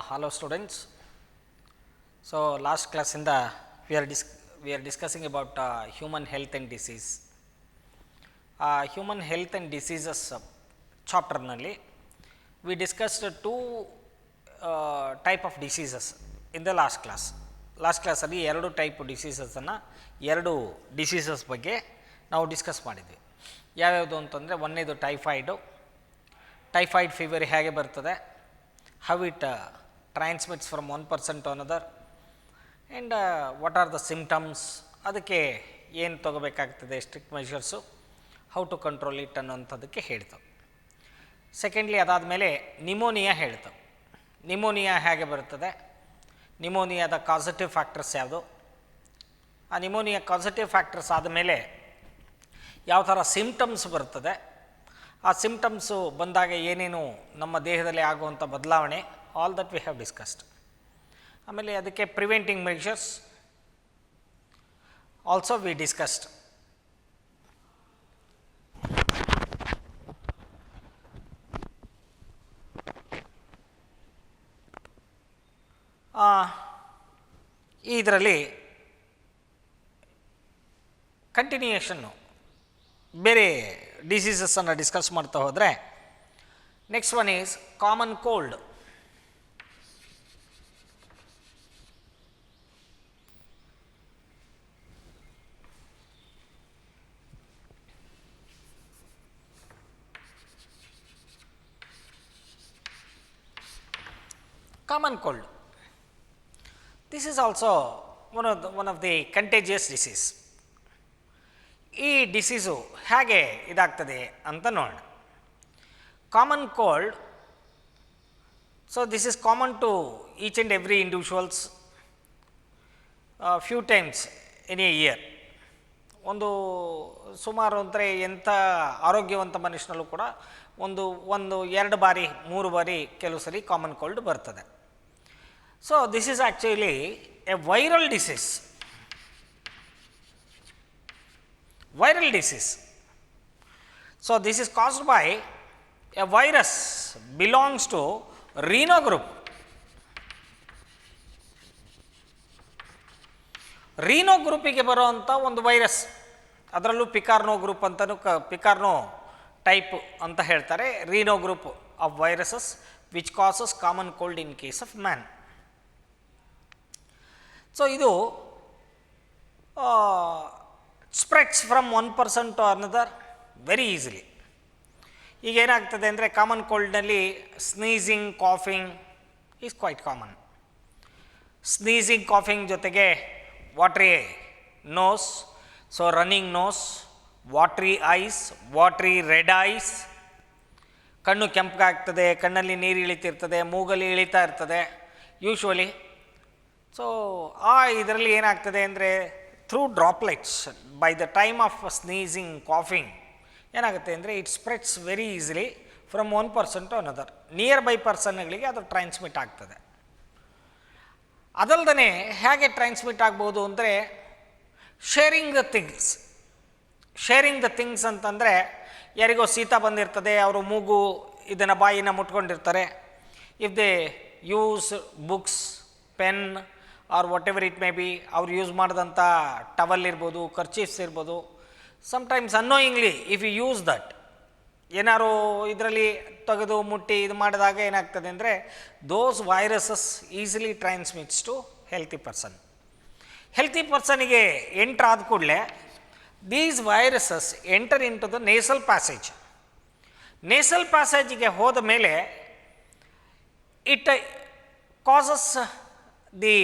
Hello students. So last class in the we are discussing about human health and disease. Human health and diseases chapter nalli we discussed two type of diseases in the last class. Last class ಅಲ್ಲಿ ಎರಡು type diseases ಅನ್ನು ಎರಡು diseases ಬಗ್ಗೆ ನಾವು discuss ಮಾಡಿದ್ವಿ. ಯಾವ್ಯಾವುದು ಅಂತಂದರೆ ಒಂದನೇದು ಟೈಫಾಯ್ಡ್ ಫೀವರ್ ಹೇಗೆ ಬರ್ತದೆ, how it transmits from one person to another and what are the symptoms, ಅದಕ್ಕೆ ಏನು ತಗೋಬೇಕಾಗ್ತದೆ, strict measures, how to control it ಅನ್ನೋಂಥದ್ದಕ್ಕೆ ಹೇಳ್ತು. ಸೆಕೆಂಡ್ಲಿ ಅದಾದಮೇಲೆ ನಿಮೋನಿಯಾ ಹೇಳ್ತು. ನಿಮೋನಿಯಾ ಹೇಗೆ ಬರ್ತದೆ, ನಿಮೋನಿಯಾದ ಕಾಸಿಟಿವ್ ಫ್ಯಾಕ್ಟರ್ಸ್ ಯಾವುದು, ಆ ನಿಮೋನಿಯಾ ಕಾಸಿಟಿವ್ ಫ್ಯಾಕ್ಟರ್ಸ್ ಆದಮೇಲೆ ಯಾವ ಥರ ಸಿಮ್ಟಮ್ಸ್ ಬರ್ತದೆ, ಆ ಸಿಮ್ಟಮ್ಸು ಬಂದಾಗ ಏನೇನು ನಮ್ಮ ದೇಹದಲ್ಲಿ ಆಗುವಂಥ ಬದಲಾವಣೆ, all that we have discussed. ಆಮೇಲೆ ಅದಕ್ಕೆ preventing measures also we discussed. ಇದರಲ್ಲಿ ಕಂಟಿನ್ಯೂಯೇಷನ್ನು ಬೇರೆ ಡಿಸೀಸಸನ್ನು ಡಿಸ್ಕಸ್ ಮಾಡ್ತಾ ಹೋದರೆ next one is common cold. Common cold, this is also one of the contagious disease. ಈ ಡಿಸೀಸು ಹೇಗೆ ಇದಾಗ್ತದೆ ಅಂತ ನೋಡೋಣ. Common cold, so this is common to each and every individuals few times in a year. ಒಂದು ಸುಮಾರು ಅಂದರೆ ಎಂಥ ಆರೋಗ್ಯವಂತ ಮನುಷ್ಯನಲ್ಲೂ ಕೂಡ ಒಂದು 2 ಬಾರಿ 3 ಬಾರಿ ಕೆಲವು ಸರಿ ಕಾಮನ್ ಕೋಲ್ಡ್ ಬರ್ತದೆ. So this is actually A viral disease. Viral disease. So this is caused by a virus belongs to Rhino group. Rhino ಗ್ರೂಪಿಗೆ ಬರುವಂಥ ಒಂದು ವೈರಸ್, ಅದರಲ್ಲೂ ಪಿಕಾರ್ನೋ ಗ್ರೂಪ್ ಅಂತಲೂ ಪಿಕಾರ್ನೋ ಟೈಪ್ ಅಂತ ಹೇಳ್ತಾರೆ. Rhino group of viruses which causes common cold in case of man. So ಇದು spreads from one person to another very easily. ಈಗ ಏನಾಗ್ತದೆ ಅಂದರೆ ಕಾಮನ್ ಕೋಲ್ಡ್ನಲ್ಲಿ sneezing, coughing is quite common. Sneezing, coughing ಜೊತೆಗೆ watery nose, so running nose, watery eyes, watery red eyes, ಕಣ್ಣು ಕೆಂಪಗಾಗ್ತದೆ, ಕಣ್ಣಲ್ಲಿ ನೀರು ಇಳಿತಿರ್ತದೆ, ಮೂಗಲ್ಲಿ ಇಳಿತಾ ಇರ್ತದೆ ಯೂಶ್ವಲಿ. ಸೊ ಇದರಲ್ಲಿ ಏನಾಗ್ತದೆ ಅಂದರೆ through droplets by the time of sneezing, coughing ಏನಾಗುತ್ತೆ ಅಂದರೆ it spreads very easily from one person to another. Nearby ಪರ್ಸನ್ಗಳಿಗೆ ಅದು ಟ್ರಾನ್ಸ್ಮಿಟ್ ಆಗ್ತದೆ. ಅದಲ್ಲದೆ ಹೇಗೆ ಟ್ರಾನ್ಸ್ಮಿಟ್ ಆಗ್ಬೋದು ಅಂದರೆ sharing the things. Sharing the things ಅಂತಂದರೆ ಯಾರಿಗೋ ಶೀತ ಬಂದಿರ್ತದೆ, ಅವರು ಮೂಗು ಇದನ್ನು ಬಾಯಿನ ಮುಟ್ಕೊಂಡಿರ್ತಾರೆ. If they use books, pen or whatever it may be, ಅವ್ರು ಯೂಸ್ ಮಾಡಿದಂಥ ಟವಲ್ ಇರ್ಬೋದು, ಕರ್ಚೀಫ್ಸ್ ಇರ್ಬೋದು, sometimes annoyingly if you use that, ಏನಾರು ಇದರಲ್ಲಿ ತೆಗೆದು ಮುಟ್ಟಿ ಇದು ಮಾಡಿದಾಗ ಏನಾಗ್ತದೆ ಅಂದರೆ those viruses easily transmits to healthy person. Healthy ಪರ್ಸನಿಗೆ ಎಂಟರ್ ಆದ ಕೂಡಲೇ these viruses enter into the nasal passage. Nasal ಪ್ಯಾಸೇಜಿಗೆ ಹೋದ ಮೇಲೆ it causes the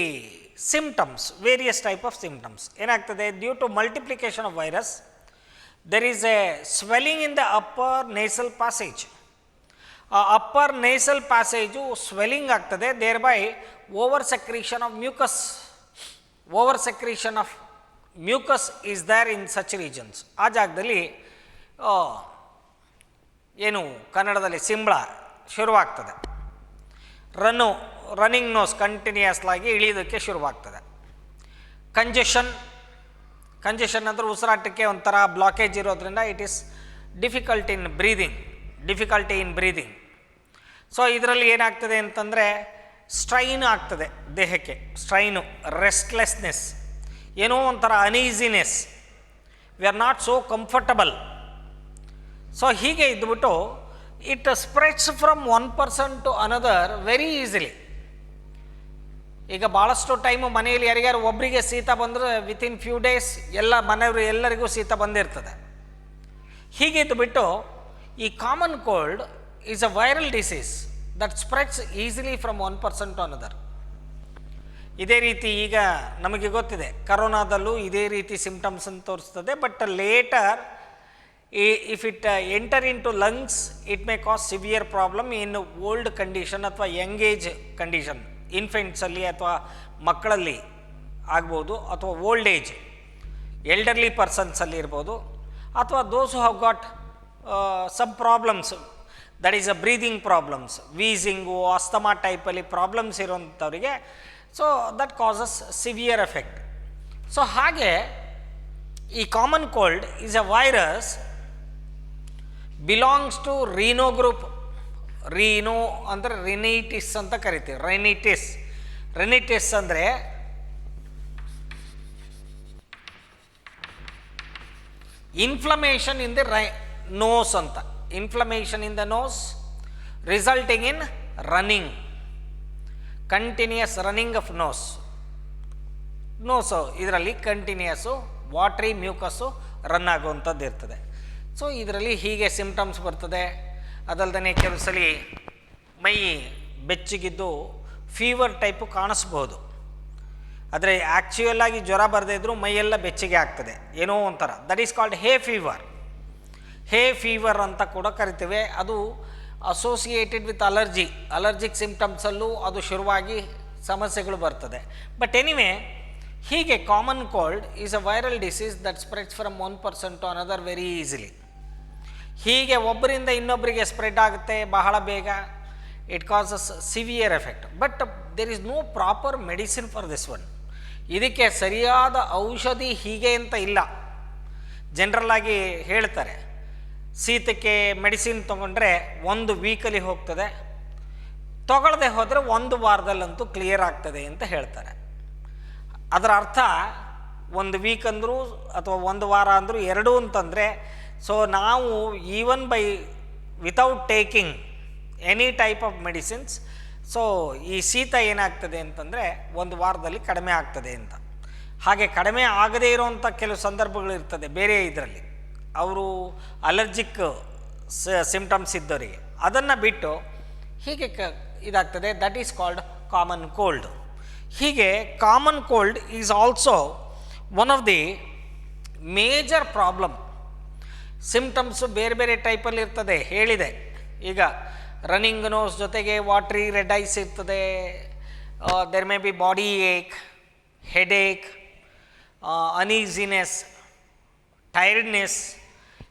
symptoms, various type of symptoms. ಏನಾಗ್ತದೆ, due to multiplication of virus there is a swelling in the upper nasal passage. ಆ upper nasal passage swelling ಆಗ್ತದೆ. Thereby over secretion of mucus is there in such reasons. ಆ ಜಾಗದಲ್ಲಿ ಏನು ಕನ್ನಡದಲ್ಲಿ ಸಿಂಬಳ ಶುರುವಾಗ್ತದೆ. Running nose continuous ಆಗಿ ಇಳಿಯೋದಕ್ಕೆ ಶುರುವಾಗ್ತದೆ. Congestion ಅಂದರೆ ಉಸಿರಾಟಕ್ಕೆ ಒಂಥರ ಬ್ಲಾಕೇಜ್ ಇರೋದ್ರಿಂದ it is difficulty in breathing. So ಇದರಲ್ಲಿ ಏನಾಗ್ತದೆ ಅಂತಂದರೆ ಸ್ಟ್ರೈನ್ ಆಗ್ತದೆ ದೇಹಕ್ಕೆ, ಸ್ಟ್ರೈನು, ರೆಸ್ಟ್ಲೆಸ್ನೆಸ್, ಏನೋ ಒಂಥರ uneasiness, we are not so comfortable. So ಹೀಗೆ ಇದ್ದುಬಿಟ್ಟು it spreads from one person to another very easily. ಈಗ ಭಾಳಷ್ಟು ಟೈಮು ಮನೆಯಲ್ಲಿ ಯಾರಿಗಾರು ಒಬ್ಬರಿಗೆ ಶೀತ ಬಂದರೆ ವಿತಿನ್ ಫ್ಯೂ ಡೇಸ್ ಎಲ್ಲ ಮನೆಯವರು ಎಲ್ಲರಿಗೂ ಶೀತ ಬಂದಿರ್ತದೆ. ಹೀಗಿದ್ದುಬಿಟ್ಟು ಈ common cold is a viral disease that spreads easily from one person to another. ಇದೇ ರೀತಿ ಈಗ ನಮಗೆ ಗೊತ್ತಿದೆ, ಕರೋನಾದಲ್ಲೂ ಇದೇ ರೀತಿ ಸಿಂಪ್ಟಮ್ಸನ್ನು ತೋರಿಸ್ತದೆ. But later if it enter into lungs it may cause severe problem in old condition ಅಥವಾ ಯಂಗ್ ಏಜ್ ಕಂಡೀಷನ್, ಇನ್ಫೆಂಟ್ಸಲ್ಲಿ ಅಥವಾ ಮಕ್ಕಳಲ್ಲಿ ಆಗ್ಬೋದು, ಅಥವಾ ಓಲ್ಡ್ ಏಜ್ ಎಲ್ಡರ್ಲಿ ಪರ್ಸನ್ಸಲ್ಲಿ ಇರ್ಬೋದು, ಅಥವಾ those who have got some problems, that is a breathing problems, wheezing, asthma ಟೈಪಲ್ಲಿ problems ಇರೋಂಥವ್ರಿಗೆ, so that causes severe effect. So ಹಾಗೆ ಈ common cold is a virus belongs to rhino group. Rhino ಅಂದರೆ rhinitis ಅಂತ ಕರಿತೀವಿ. Rhinitis ಅಂದರೆ inflammation in the nose ಅಂತ. Inflammation in the nose resulting in running, continuous running of nose ಇದರಲ್ಲಿ continuous watery mucus run ಆಗುವಂಥದ್ದು ಇರ್ತದೆ. So ಇದರಲ್ಲಿ ಹೀಗೆ ಸಿಂಪ್ಟಮ್ಸ್ ಬರ್ತದೆ. ಅದಲ್ಲದೆ ಕೆಲವು ಸಲ ಮೈ ಬೆಚ್ಚಗಿದ್ದು ಫೀವರ್ ಟೈಪು ಕಾಣಿಸ್ಬೋದು. ಆದರೆ ಆ್ಯಕ್ಚುಯಲ್ ಆಗಿ ಜ್ವರ ಬರದೇ ಇದ್ದರೂ ಮೈಯೆಲ್ಲ ಬೆಚ್ಚಗೆ ಆಗ್ತದೆ, ಏನೋ ಒಂಥರ. That is called hay fever ಅಂತ ಕೂಡ ಕರಿತೇವೆ. ಅದು ಅಸೋಸಿಯೇಟೆಡ್ ವಿತ್ ಅಲರ್ಜಿಕ್ ಸಿಂಪ್ಟಮ್ಸಲ್ಲೂ ಅದು ಶುರುವಾಗಿ ಸಮಸ್ಯೆಗಳು ಬರ್ತದೆ. ಬಟ್ ಎನಿವೇ, ಹೀಗೆ common cold is a viral disease that spreads from one person to another very easily. ಹೀಗೆ ಒಬ್ಬರಿಂದ ಇನ್ನೊಬ್ಬರಿಗೆ ಸ್ಪ್ರೆಡ್ ಆಗುತ್ತೆ ಬಹಳ ಬೇಗ. It causes severe effect. But there is no proper medicine for this one. ಇದಕ್ಕೆ ಸರಿಯಾದ ಔಷಧಿ ಹೀಗೆ ಅಂತ ಇಲ್ಲ. ಜನರಲ್ಲಾಗಿ ಹೇಳ್ತಾರೆ, ಶೀತಕ್ಕೆ ಮೆಡಿಸಿನ್ ತೊಗೊಂಡ್ರೆ 1 ವೀಕಲ್ಲಿ ಹೋಗ್ತದೆ, ತೊಗೊಳ್ಳದೆ ಹೋದರೆ 1 ವಾರದಲ್ಲಂತೂ ಕ್ಲಿಯರ್ ಆಗ್ತದೆ ಅಂತ ಹೇಳ್ತಾರೆ. ಅದರ ಅರ್ಥ 1 ವೀಕ್ ಅಂದರೂ ಅಥವಾ 1 ವಾರ ಅಂದರೂ ಎರಡೂ ಅಂತಂದರೆ, ಸೊ ನಾವು even without taking any type of medicines, so ಈ ಶೀತ ಏನಾಗ್ತದೆ ಅಂತಂದರೆ 1 ವಾರದಲ್ಲಿ ಕಡಿಮೆ ಆಗ್ತದೆ ಅಂತ. ಹಾಗೆ ಕಡಿಮೆ ಆಗದೇ ಇರೋವಂಥ ಕೆಲವು ಸಂದರ್ಭಗಳಿರ್ತದೆ ಬೇರೆ ಇದರಲ್ಲಿ, ಅವರು ಅಲರ್ಜಿಕ್ ಸಿಂಪ್ಟಮ್ಸ್ ಇದ್ದವರಿಗೆ. ಅದನ್ನು ಬಿಟ್ಟು ಹೀಗೆ ಇದಾಗ್ತದೆ. That is called common cold. ಹೀಗೆ common cold is also one of the major problem. Symptoms ಬೇರೆ ಬೇರೆ ಟೈಪಲ್ಲಿ ಇರ್ತದೆ, ಹೇಳಿದೆ ಈಗ. ರನ್ನಿಂಗ್ ನೋಸ್ ಜೊತೆಗೆ ವಾಟ್ರಿ ರೆಡ್ ಐಸ್ ಇರ್ತದೆ. There may be body ache, headache, uneasiness, tiredness,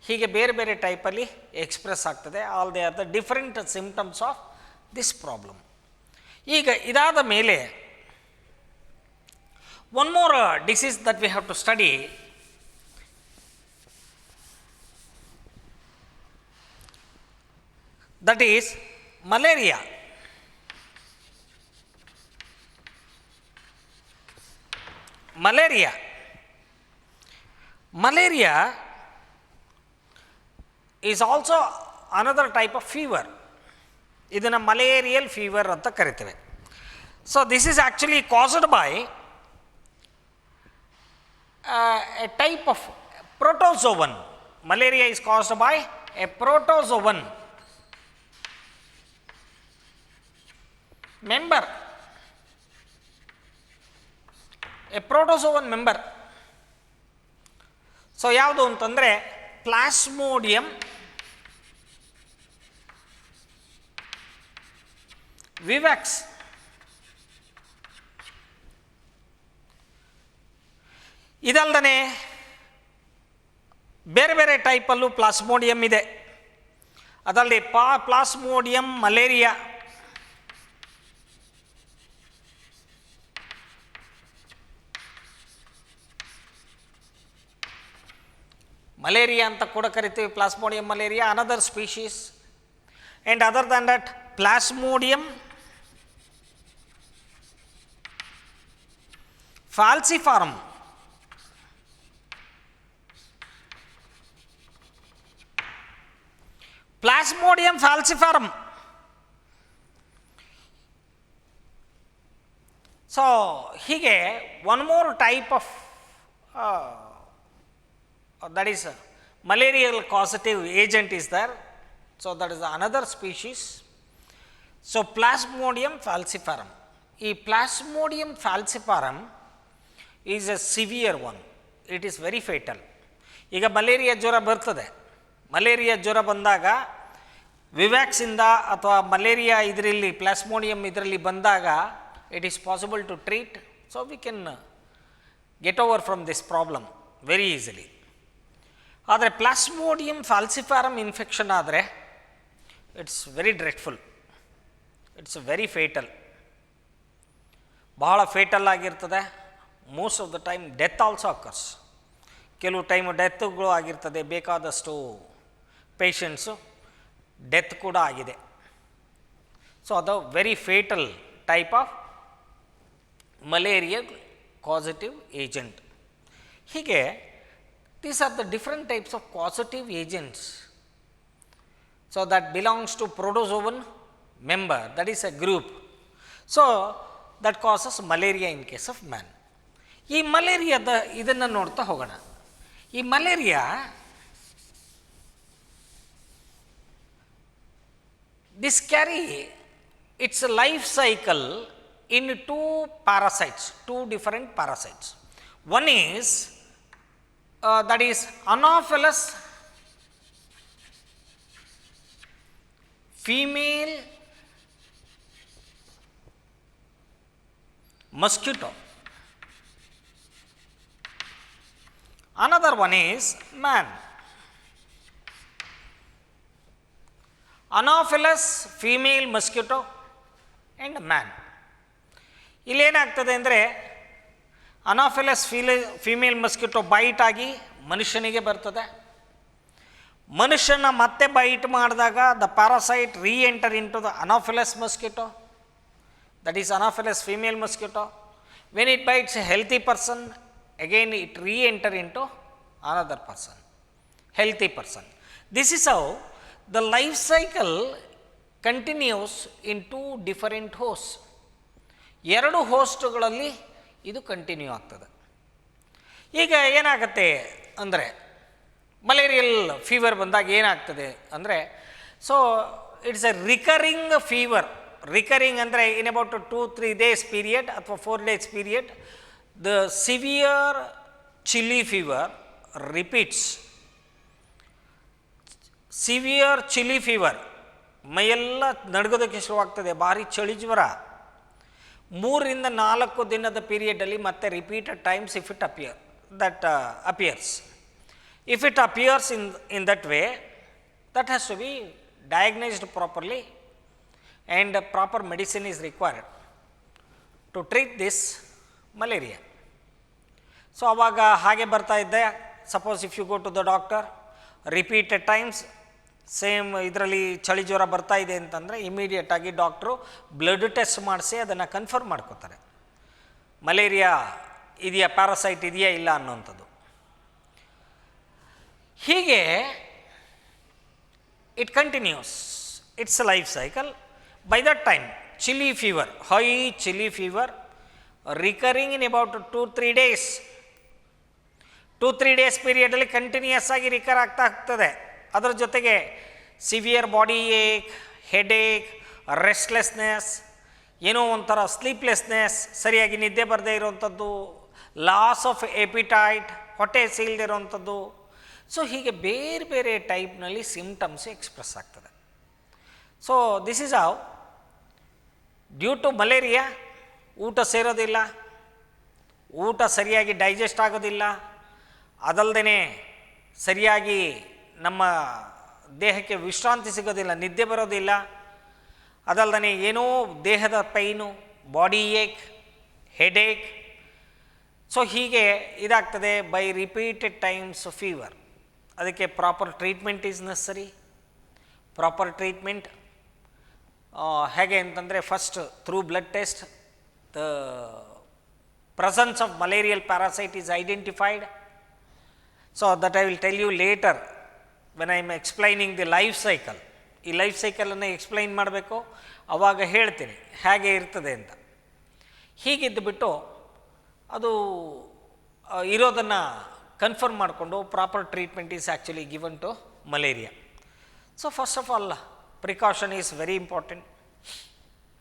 ಹೀಗೆ ಬೇರೆ ಬೇರೆ ಟೈಪಲ್ಲಿ ಎಕ್ಸ್ಪ್ರೆಸ್ ಆಗ್ತದೆ. All they are the different symptoms of this problem. ಈಗ ಇದಾದ ಮೇಲೆ one more disease that we have to study, that is malaria. Malaria is also another type of fever. ಇದನ್ನು malarial fever ಅಂತ ಕರಿತೇವೆ. So this is actually caused by a type of protozoan. Malaria is caused by a protozoan member, a protozoan member. ಸೊ ಯಾವುದು ಅಂತಂದರೆ plasmodium ವಿವ್ಯಾಕ್ಸ್. ಇದಲ್ಲದೆ ಬೇರೆ ಬೇರೆ ಟೈಪಲ್ಲೂ plasmodium ಇದೆ. ಅದರಲ್ಲಿ ಪ್ಲಾಸ್ಮೋಡಿಯಂ ಮಲೇರಿಯಾ, ಮಲೇರಿಯಾ ಅಂತ ಕೂಡ ಕರಿತೀವಿ. Plasmodium malaria another species. And other than that plasmodium falciparum. Plasmodium falciparum. So ಹೀಗೆ one more type of that is malarial causative agent is there. So that is another species. So plasmodium falciparum. ಈ plasmodium falciparum is a severe one. It is very fatal. ಈಗ malaria ಜ್ವರ ಬರ್ತದೆ. Malaria ಜ್ವರ ಬಂದಾಗ ವಿವ್ಯಾಕ್ಸಿಂದ ಅಥವಾ malaria ಇದರಲ್ಲಿ plasmodium ಇದರಲ್ಲಿ ಬಂದಾಗ it is possible to treat. So we can get over from this problem very easily. ಆದರೆ ಪ್ಲಾಸ್ಮೋಡಿಯಂ ಫ್ಯಾಲ್ಸಿಫಾರಮ್ ಇನ್ಫೆಕ್ಷನ್ ಆದರೆ it's very dreadful. It's very fatal. ಬಹಳ ಫೇಟಲ್ ಆಗಿರ್ತದೆ. Most of the time death also occurs. ಕೆಲವು time ಡೆತ್ಗಳು ಆಗಿರ್ತದೆ. ಬೇಕಾದಷ್ಟು patients death ಕೂಡ ಆಗಿದೆ. ಸೊ ಅದು very fatal type of malaria causative agent. ಹೀಗೆ these are the different types of causative agents. So that belongs to protozoan member, that is a group. So that causes malaria in case of man. ಈ ಮಲೇರಿಯಾದ ಇದನ್ನು ನೋಡ್ತಾ ಹೋಗೋಣ. ಈ malaria this carry its life cycle in two parasites, two different parasites. One is that is Anopheles female mosquito. Another one is man. Anopheles female mosquito and man. ಇಲ್ಲೇನಾಗ್ತದೆ ಅಂದರೆ ಅನಾಫೆಲಸ್ female mosquito byte ಆಗಿ ಮನುಷ್ಯನಿಗೆ ಬರ್ತದೆ. ಮನುಷ್ಯನ ಮತ್ತೆ bite ಮಾಡಿದಾಗ the parasite enter into the anopheles mosquito, that is anopheles female mosquito. When it bites a healthy person, again it enter into another person, healthy person. This is how the life cycle continues in two different host. ಎರಡು ಹೋಸ್ಟ್ಗಳಲ್ಲಿ ಇದು continue ಆಗ್ತದೆ. ಈಗ ಏನಾಗುತ್ತೆ ಅಂದರೆ malarial fever ಬಂದಾಗ ಏನಾಗ್ತದೆ ಅಂದರೆ, so it's A recurring fever. Recurring ಅಂದರೆ ಇನ್ ಅಬೌಟ್ 2-3 days ಪೀರಿಯಡ್ ಅಥವಾ 4 days period the severe chilli fever repeats. Severe chilli fever, ಮೈಯೆಲ್ಲ ನಡ್ಗೋದಕ್ಕೆ ಶುರುವಾಗ್ತದೆ, ಭಾರಿ ಚಳಿ ಜ್ವರ. 3-4 ದಿನದ ಪೀರಿಯಡಲ್ಲಿ ಮತ್ತೆ repeated times if it appears. If it appears in that way, that has to be diagnosed properly and proper medicine is required to treat this malaria. So ಆವಾಗ ಹಾಗೆ ಬರ್ತಾ ಇದ್ದೆ. Suppose if you go to the doctor repeated times same ಇದರಲ್ಲಿ ಚಳಿ ಜ್ವರ ಬರ್ತಾ ಇದೆ ಅಂತಂದರೆ ಇಮಿಡಿಯೇಟಾಗಿ ಡಾಕ್ಟ್ರು ಬ್ಲಡ್ ಟೆಸ್ಟ್ ಮಾಡಿಸಿ ಅದನ್ನು ಕನ್ಫರ್ಮ್ ಮಾಡ್ಕೋತಾರೆ ಮಲೇರಿಯಾ ಇದೆಯಾ, ಪ್ಯಾರಾಸೈಟ್ ಇದೆಯಾ ಇಲ್ಲ ಅನ್ನೋಂಥದ್ದು. ಹೀಗೆ it continues its life cycle. By that time chilly fever, high chilly fever recurring in about 2-3 days. 2-3 days ಪೀರಿಯಡಲ್ಲಿ ಕಂಟಿನ್ಯೂಯಸ್ ಆಗಿ ರಿಕರ್ ಆಗ್ತಾ ಹೋಗ್ತದೆ. ಅದರ ಜೊತೆಗೆ severe body ache, headache, restlessness, ಏನೋ ಒಂಥರ ಸ್ಲೀಪ್ಲೆಸ್ನೆಸ್, ಸರಿಯಾಗಿ ನಿದ್ದೆ ಬರದೇ ಇರೋವಂಥದ್ದು, ಲಾಸ್ ಆಫ್ ಎಪಿಟೈಟ್, ಹೊಟ್ಟೆ ಸೀಲ್ದಿರೋವಂಥದ್ದು. ಸೊ ಹೀಗೆ ಬೇರೆ ಬೇರೆ ಟೈಪ್ನಲ್ಲಿ ಸಿಮ್ಟಮ್ಸ್ ಎಕ್ಸ್ಪ್ರೆಸ್ ಆಗ್ತದೆ. So this is how due to malaria ಊಟ ಸೇರೋದಿಲ್ಲ, ಊಟ ಸರಿಯಾಗಿ ಡೈಜೆಸ್ಟ್ ಆಗೋದಿಲ್ಲ, ಅದಲ್ಲದೆ ಸರಿಯಾಗಿ ನಮ್ಮ ದೇಹಕ್ಕೆ ವಿಶ್ರಾಂತಿ ಸಿಗೋದಿಲ್ಲ, ನಿದ್ದೆ ಬರೋದಿಲ್ಲ, ಅದಲ್ಲದೆ ಏನೋ ದೇಹದ pain, body ache, headache. So ಹೀಗೆ ಇದಾಗ್ತದೆ ಬೈ ರಿಪೀಟೆಡ್ ಟೈಮ್ಸ್ ಫೀವರ್. ಅದಕ್ಕೆ proper treatment is ನೆಸರಿ. Proper treatment ಹೇಗೆ ಅಂತಂದರೆ first through blood test the presence of malarial parasite is identified. So that I will tell you later when I am explaining the life cycle. ಈ life ಸೈಕಲನ್ನು explain ಮಾಡಬೇಕು, ಆವಾಗ ಹೇಳ್ತೀನಿ ಹೇಗೆ ಇರ್ತದೆ ಅಂತ. ಹೀಗಿದ್ದುಬಿಟ್ಟು ಅದು ಇರೋದನ್ನು ಕನ್ಫರ್ಮ್ ಮಾಡಿಕೊಂಡು proper treatment is actually given to malaria. So first of all precaution is very important.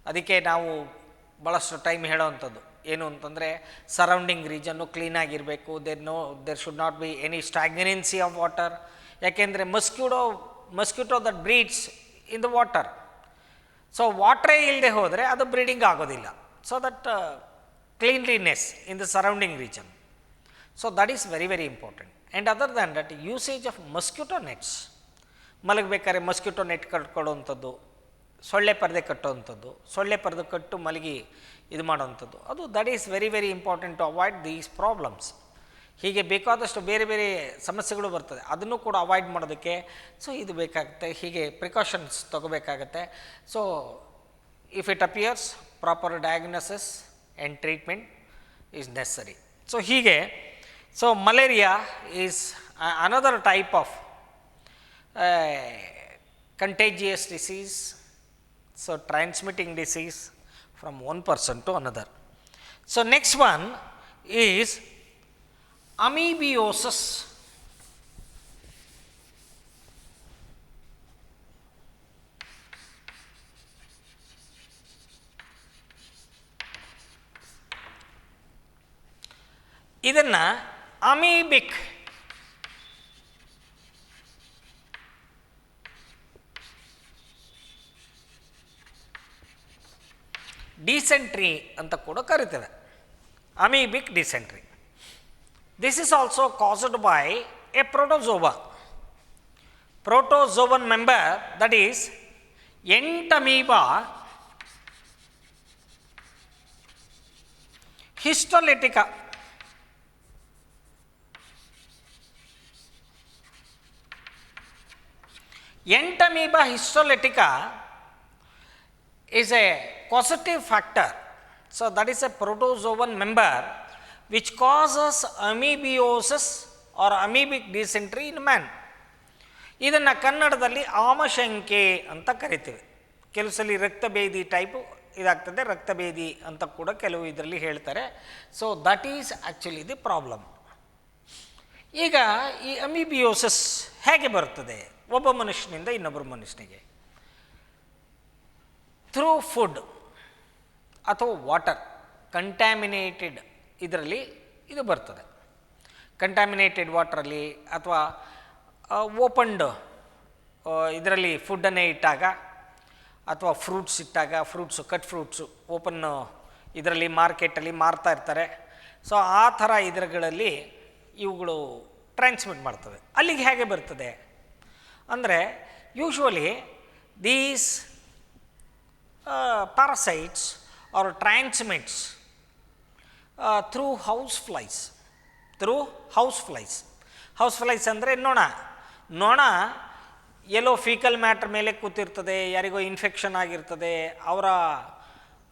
ಅದಕ್ಕೆ ನಾವು ಭಾಳಷ್ಟು ಟೈಮ್ ಹೇಳೋವಂಥದ್ದು ಏನು ಅಂತಂದರೆ ಸರೌಂಡಿಂಗ್ ರೀಜನ್ನು ಕ್ಲೀನಾಗಿರಬೇಕು. There should not be any stagnancy of water. ಯಾಕೆಂದರೆ mosquito that breeds in the water. So ವಾಟ್ರೇ ಇಲ್ಲದೆ ಹೋದರೆ ಅದು ಬ್ರೀಡಿಂಗ್ ಆಗೋದಿಲ್ಲ. So that cleanliness in the surrounding region. So that is very very important. And other than that usage of mosquito nets. ಮಲಗಬೇಕಾದ್ರೆ mosquito net ಕಟ್ಕೊಳ್ಳೋವಂಥದ್ದು, ಸೊಳ್ಳೆ ಪರದೆ ಕಟ್ಟುವಂಥದ್ದು, ಸೊಳ್ಳೆ ಪರದೆ ಕಟ್ಟು ಮಲಗಿ ಇದು ಮಾಡೋವಂಥದ್ದು, ಅದು that is very very important to avoid these problems. ಹೀಗೆ ಬೇಕಾದಷ್ಟು ಬೇರೆ ಬೇರೆ ಸಮಸ್ಯೆಗಳು ಬರ್ತದೆ, ಅದನ್ನು ಕೂಡ ಅವಾಯ್ಡ್ ಮಾಡೋದಕ್ಕೆ ಸೊ ಇದು ಬೇಕಾಗುತ್ತೆ. ಹೀಗೆ ಪ್ರಿಕಾಷನ್ಸ್ ತಗೋಬೇಕಾಗತ್ತೆ. So if it appears proper diagnosis and treatment is necessary. So ಹೀಗೆ so malaria is another type of contagious disease, so transmitting disease from one person to another. So next one is amoebiosis. ಇದನ್ನು amoebic dysentery ಅಂತ ಕೂಡ ಕರಿತೇವೆ. Amoebic dysentery. This is also caused by A protozoan member, that is Entamoeba histolytica. Entamoeba histolytica is a causative factor. So that is a protozoan member which causes amoebiosis or amoebic dysentery in man. ಇದನ್ನು ಕನ್ನಡದಲ್ಲಿ ಆಮಶಂಕೆ ಅಂತ ಕರಿತೀವಿ. ಕೆಲವು ಸಲ ರಕ್ತಭೇದಿ type ಇದಾಗ್ತದೆ, ರಕ್ತಭೇದಿ ಅಂತ ಕೂಡ ಕೆಲವು ಇದರಲ್ಲಿ ಹೇಳ್ತಾರೆ. So that is actually the problem. ಈಗ ಈ ಅಮೀಬಿಯೋಸಿಸ್ ಹೇಗೆ ಬರ್ತದೆ ಒಬ್ಬ ಮನುಷ್ಯನಿಂದ ಇನ್ನೊಬ್ಬರು ಮನುಷ್ಯನಿಗೆ? ಥ್ರೂ ಫುಡ್ ಅಥವಾ ವಾಟರ್ ಕಂಟ್ಯಾಮಿನೇಟೆಡ್ ಇದರಲ್ಲಿ ಇದು ಬರ್ತದೆ. ಕಂಟ್ಯಾಮಿನೇಟೆಡ್ ವಾಟ್ರಲ್ಲಿ ಅಥವಾ ಓಪನ್ಡ್ ಇದರಲ್ಲಿ ಫುಡ್ಡನ್ನೇ ಇಟ್ಟಾಗ ಅಥವಾ ಫ್ರೂಟ್ಸ್ ಇಟ್ಟಾಗ, ಕಟ್ ಫ್ರೂಟ್ಸು ಓಪನ್ ಇದರಲ್ಲಿ ಮಾರ್ಕೆಟಲ್ಲಿ ಮಾರ್ತಾ ಇರ್ತಾರೆ. ಸೊ ಆ ಥರ ಇದರುಗಳಲ್ಲಿ ಇವುಗಳು ಟ್ರಾನ್ಸ್ಮಿಟ್ ಮಾಡ್ತವೆ. ಅಲ್ಲಿಗೆ ಹೇಗೆ ಬರ್ತದೆ ಅಂದರೆ usually these parasites or transmits through house flies. House flies ಅಂದರೆ ನೊಣ ಎಲ್ಲೋ ಫೀಕಲ್ ಮ್ಯಾಟ್ರ್ ಮೇಲೆ ಕೂತಿರ್ತದೆ, ಯಾರಿಗೋ ಇನ್ಫೆಕ್ಷನ್ ಆಗಿರ್ತದೆ, ಅವರ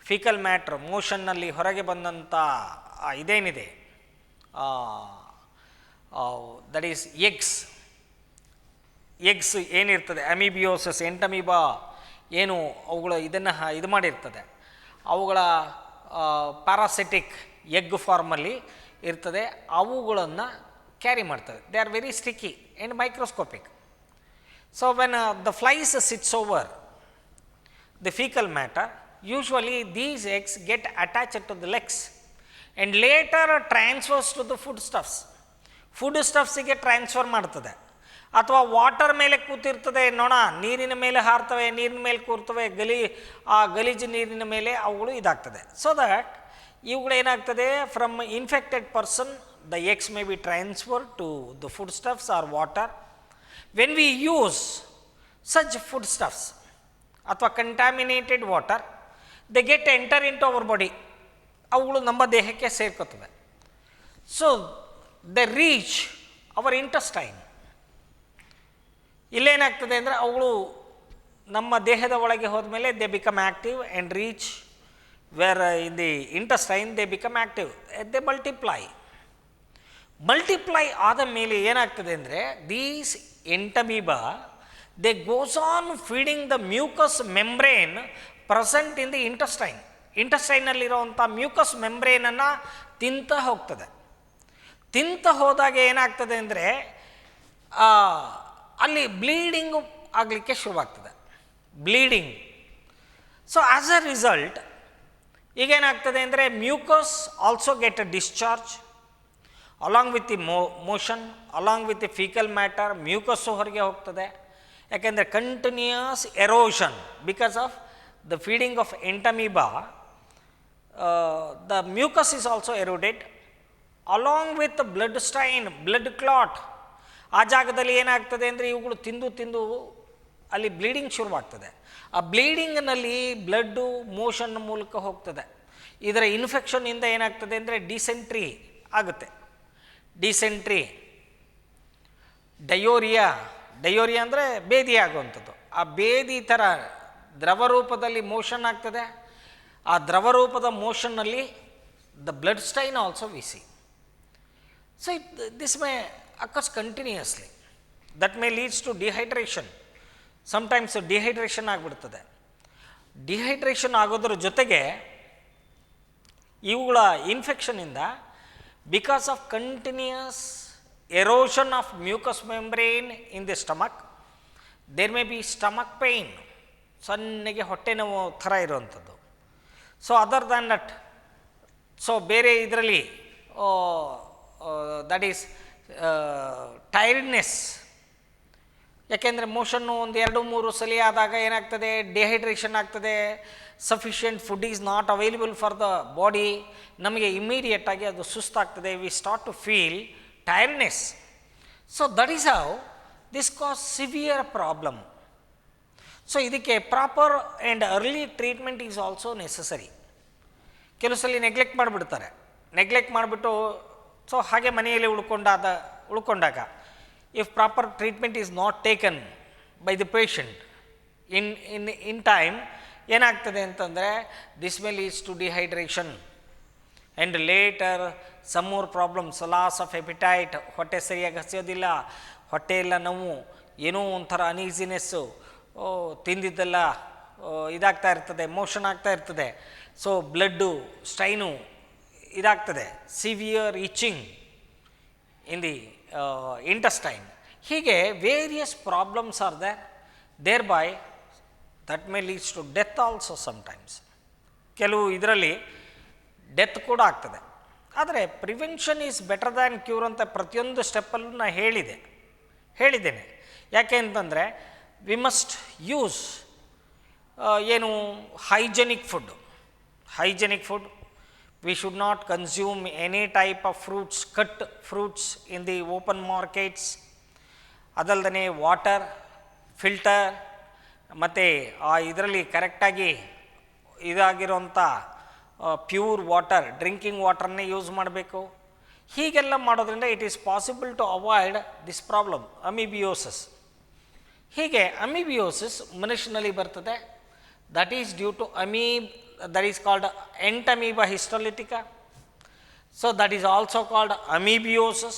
ಫೀಕಲ್ ಮ್ಯಾಟ್ರ್ ಮೋಷನ್ನಲ್ಲಿ ಹೊರಗೆ ಬಂದಂಥ ಇದೇನಿದೆ ದಟ್ ಈಸ್ ಎಗ್ಸ್ ಏನಿರ್ತದೆ, ಅಮೀಬಿಯೋಸಿಸ್ ಎಂಟಮೀಬಾ ಏನು ಅವುಗಳು ಇದನ್ನು ಇದು ಮಾಡಿರ್ತದೆ, ಅವುಗಳ ಪ್ಯಾರಾಸಿಟಿಕ್ ಎಗ್ ಫಾರ್ಮಲ್ಲಿ ಇರ್ತದೆ, ಅವುಗಳನ್ನು ಕ್ಯಾರಿ ಮಾಡ್ತವೆ. They are very sticky and microscopic. So when the flies sits over the faecal matter, usually these eggs get attached to the legs and later transfers to the food ಸ್ಟಫ್ಸಿಗೆ transfer ಮಾಡ್ತದೆ. ಅಥವಾ water ಮೇಲೆ ಕೂತಿರ್ತದೆ ನೊಣ, ನೀರಿನ ಮೇಲೆ ಹಾರ್ತವೆ, ನೀರಿನ ಮೇಲೆ ಕೂರ್ತವೆ, ಆ ಗಲೀಜು ನೀರಿನ ಮೇಲೆ ಅವುಗಳು ಇದಾಗ್ತದೆ. ಸೊ ದಟ್ ಇವುಗಳು ಏನಾಗ್ತದೆ, from infected person the eggs may be transfer to the food stuffs or water. When we use such food stuffs ಅಥವಾ contaminated water, they get enter into our body. ಅವುಗಳು ನಮ್ಮ ದೇಹಕ್ಕೆ ಸೇರ್ಕೋತವೆ. So they reach our intestine. ಇಲ್ಲೇನಾಗ್ತದೆ ಅಂದರೆ ಅವುಗಳು ನಮ್ಮ ದೇಹದ ಒಳಗೆ ಹೋದ್ಮೇಲೆ they become active and reach where in the intestine they become active, they multiply ಆದ ಮೇಲೆ ಏನಾಗ್ತದೆ ಅಂದರೆ these ಎಂಟಮೀಬಾ they goes on feeding the mucus membrane present in the ಇಂಟೆಸ್ಟೈನಲ್ಲಿರುವಂಥ ಮ್ಯೂಕಸ್ ಮೆಂಬ್ರೇನನ್ನು ತಿಂತ ಹೋಗ್ತದೆ. ತಿಂತ ಹೋದಾಗ ಏನಾಗ್ತದೆ ಅಂದರೆ ಅಲ್ಲಿ ಬ್ಲೀಡಿಂಗು ಆಗಲಿಕ್ಕೆ ಶುರುವಾಗ್ತದೆ, bleeding. So as a result ಈಗೇನಾಗ್ತದೆ ಅಂದರೆ mucus also get a discharge along with the motion, along with the faecal matter. Mucus ಹೊರಗೆ ಹೋಗ್ತದೆ, ಯಾಕೆಂದರೆ continuous erosion because of the feeding of entamoeba. The mucus is also eroded along with blood stain, blood clot. ಆ ಜಾಗದಲ್ಲಿ ಏನಾಗ್ತದೆ ಅಂದರೆ ಇವುಗಳು ತಿಂದು ತಿಂದು ಅಲ್ಲಿ ಬ್ಲೀಡಿಂಗ್ ಶುರುವಾಗ್ತದೆ. ಆ ಬ್ಲೀಡಿಂಗ್ನಲ್ಲಿ ಬ್ಲಡ್ಡು ಮೋಷನ್ ಮೂಲಕ ಹೋಗ್ತದೆ. ಇದರ ಇನ್ಫೆಕ್ಷನ್ನಿಂದ ಏನಾಗ್ತದೆ ಅಂದರೆ ಡಿಸೆಂಟ್ರಿ ಆಗುತ್ತೆ. ಡಿಸೆಂಟ್ರಿ, ಡಯೋರಿಯಾ ಅಂದರೆ ಬೇದಿ ಆಗುವಂಥದ್ದು. ಆ ಬೇದಿ ಥರ ದ್ರವರೂಪದಲ್ಲಿ ಮೋಷನ್ ಆಗ್ತದೆ. ಆ ದ್ರವರೂಪದ ಮೋಷನ್ನಲ್ಲಿ the blood stain also we see. So this may occurs continuously. That may leads to dehydration. Sometimes dehydration ಆಗಿಬಿಡ್ತದೆ. ಡಿಹೈಡ್ರೇಷನ್ ಆಗೋದ್ರ ಜೊತೆಗೆ ಇವುಗಳ ಇನ್ಫೆಕ್ಷನಿಂದ because of continuous erosion of mucus membrane in the stomach, there may be stomach pain, ಸಣ್ಣಗೆ ಹೊಟ್ಟೆ ನೋವು ಥರ ಇರುವಂಥದ್ದು. So other than that, so ಬೇರೆ ಇದರಲ್ಲಿ ದಟ್ ಈಸ್ ಟೈರ್ಡ್ನೆಸ್. ಯಾಕೆಂದರೆ ಮೋಷನ್ನು ಒಂದು 2-3 ಸಲ ಆದಾಗ ಏನಾಗ್ತದೆ, ಡಿಹೈಡ್ರೇಷನ್ ಆಗ್ತದೆ. Sufficient food is not available for the body. ನಮಗೆ ಇಮ್ಮಿಡಿಯೇಟಾಗಿ ಅದು ಸುಸ್ತಾಗ್ತದೆ. We start to feel tiredness. So that is how this cause severe problem. So ಇದಕ್ಕೆ proper and early treatment is also necessary. ಕೆಲವು ಸಲ ನೆಗ್ಲೆಕ್ಟ್ ಮಾಡಿಬಿಡ್ತಾರೆ. Neglect ಮಾಡಿಬಿಟ್ಟು so ಹಾಗೆ ಮನೆಯಲ್ಲಿ ಉಳ್ಕೊಂಡಾಗ if proper treatment is not taken by the patient in time, ಏನಾಗ್ತದೆ ಅಂತಂದರೆ this may leads to dehydration and later some more problems, loss of appetite. ಹೊಟ್ಟೆ ಸರಿಯಾಗಿ ಹಸಿಯೋದಿಲ್ಲ, ಹೊಟ್ಟೆ ಎಲ್ಲ ನೋವು, ಏನೋ ಒಂಥರ ಅನೀಸಿನೆಸ್ಸು, ತಿಂದಿದ್ದೆಲ್ಲ ಇದಾಗ್ತಾ ಇರ್ತದೆ, ಮೋಷನ್ ಆಗ್ತಾ ಇರ್ತದೆ. ಸೊ ಬ್ಲಡ್ಡು ಸ್ಟೈನು ಇದಾಗ್ತದೆ, severe itching in the intestine. ಹೀಗೆ various problems are there by that may leads to death also sometimes. ಕೆಲವು ಇದರಲ್ಲಿ ಡೆತ್ ಕೂಡ ಆಗ್ತದೆ. ಆದರೆ prevention is better than cure ಅಂತ ಪ್ರತಿಯೊಂದು ಸ್ಟೆಪ್ಪಲ್ಲೂ ನಾನು ಹೇಳಿದ್ದೇನೆ. ಯಾಕೆ ಅಂತಂದರೆ ವಿ ಮಸ್ಟ್ ಯೂಸ್ ಏನು hygienic food. We should not consume any type of fruits, cut fruits in the open markets. ಅದಲ್ಲದೆ ವಾಟರ್ ಫಿಲ್ಟರ್ ಮತ್ತು ಇದರಲ್ಲಿ ಕರೆಕ್ಟಾಗಿ ಇದಾಗಿರೋಂಥ ಪ್ಯೂರ್ ವಾಟರ್, ಡ್ರಿಂಕಿಂಗ್ ವಾಟರ್ನೇ ಯೂಸ್ ಮಾಡಬೇಕು. ಹೀಗೆಲ್ಲ ಮಾಡೋದ್ರಿಂದ it is possible to avoid this problem, amoebiasis. ಹೀಗೆ ಅಮೀಬಿಯೋಸಿಸ್ ಮನುಷ್ಯನಲ್ಲಿ ಬರ್ತದೆ. That is due to that is called Entamoeba histolytica. So that is also called amoebiosis.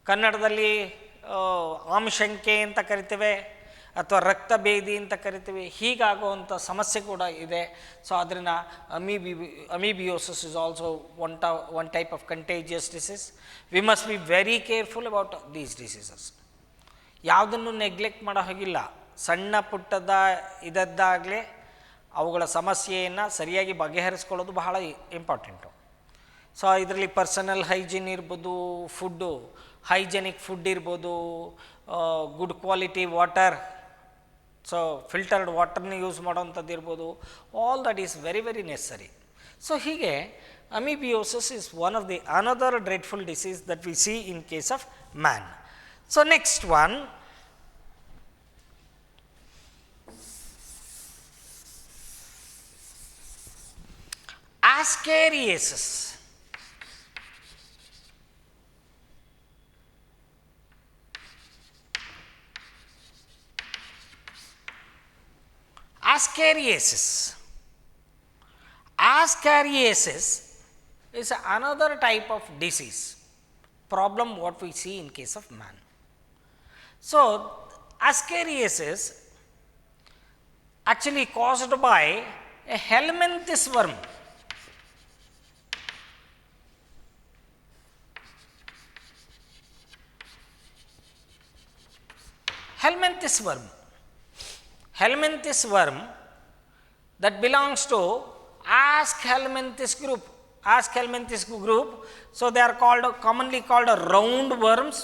ಕನ್ನಡದಲ್ಲಿ ಆಮಶಂಕೆ ಅಂತ ಕರಿತೇವೆ ಅಥವಾ ರಕ್ತಭೇದಿ ಅಂತ ಕರಿತೇವೆ. ಹೀಗಾಗುವಂಥ ಸಮಸ್ಯೆ ಕೂಡ ಇದೆ. ಸೊ ಅದರಿಂದ amoebiasis is also one type of contagious disease. We must be very careful about these diseases. ಯಾವುದನ್ನು ನೆಗ್ಲೆಕ್ಟ್ ಮಾಡೋ ಹಾಗಿಲ್ಲ. ಸಣ್ಣ ಪುಟ್ಟದ ಇದದ್ದಾಗಲೇ ಅವುಗಳ ಸಮಸ್ಯೆಯನ್ನು ಸರಿಯಾಗಿ ಬಗೆಹರಿಸ್ಕೊಳ್ಳೋದು ಬಹಳ ಇಂಪಾರ್ಟೆಂಟು. ಸೊ ಇದರಲ್ಲಿ ಪರ್ಸನಲ್ ಹೈಜೀನ್ ಇರ್ಬೋದು, ಫುಡ್ಡು ಹೈಜೆನಿಕ್ ಫುಡ್ ಇರ್ಬೋದು, good quality water, so filtered ವಾಟರ್ನ ಯೂಸ್ ಮಾಡೋವಂಥದ್ದು ಇರ್ಬೋದು. All that is very very necessary. So ಹೀಗೆ amoebiasis is one of the another dreadful disease that we see in case of man. So next one, ascariasis. Ascariasis is another type of disease problem what we see in case of man. So, ascariasis actually caused by a helminths worm. Helminths worm. Helminths worm that belongs to Aschelminths group. Aschelminths group. So, they are called commonly called round worms.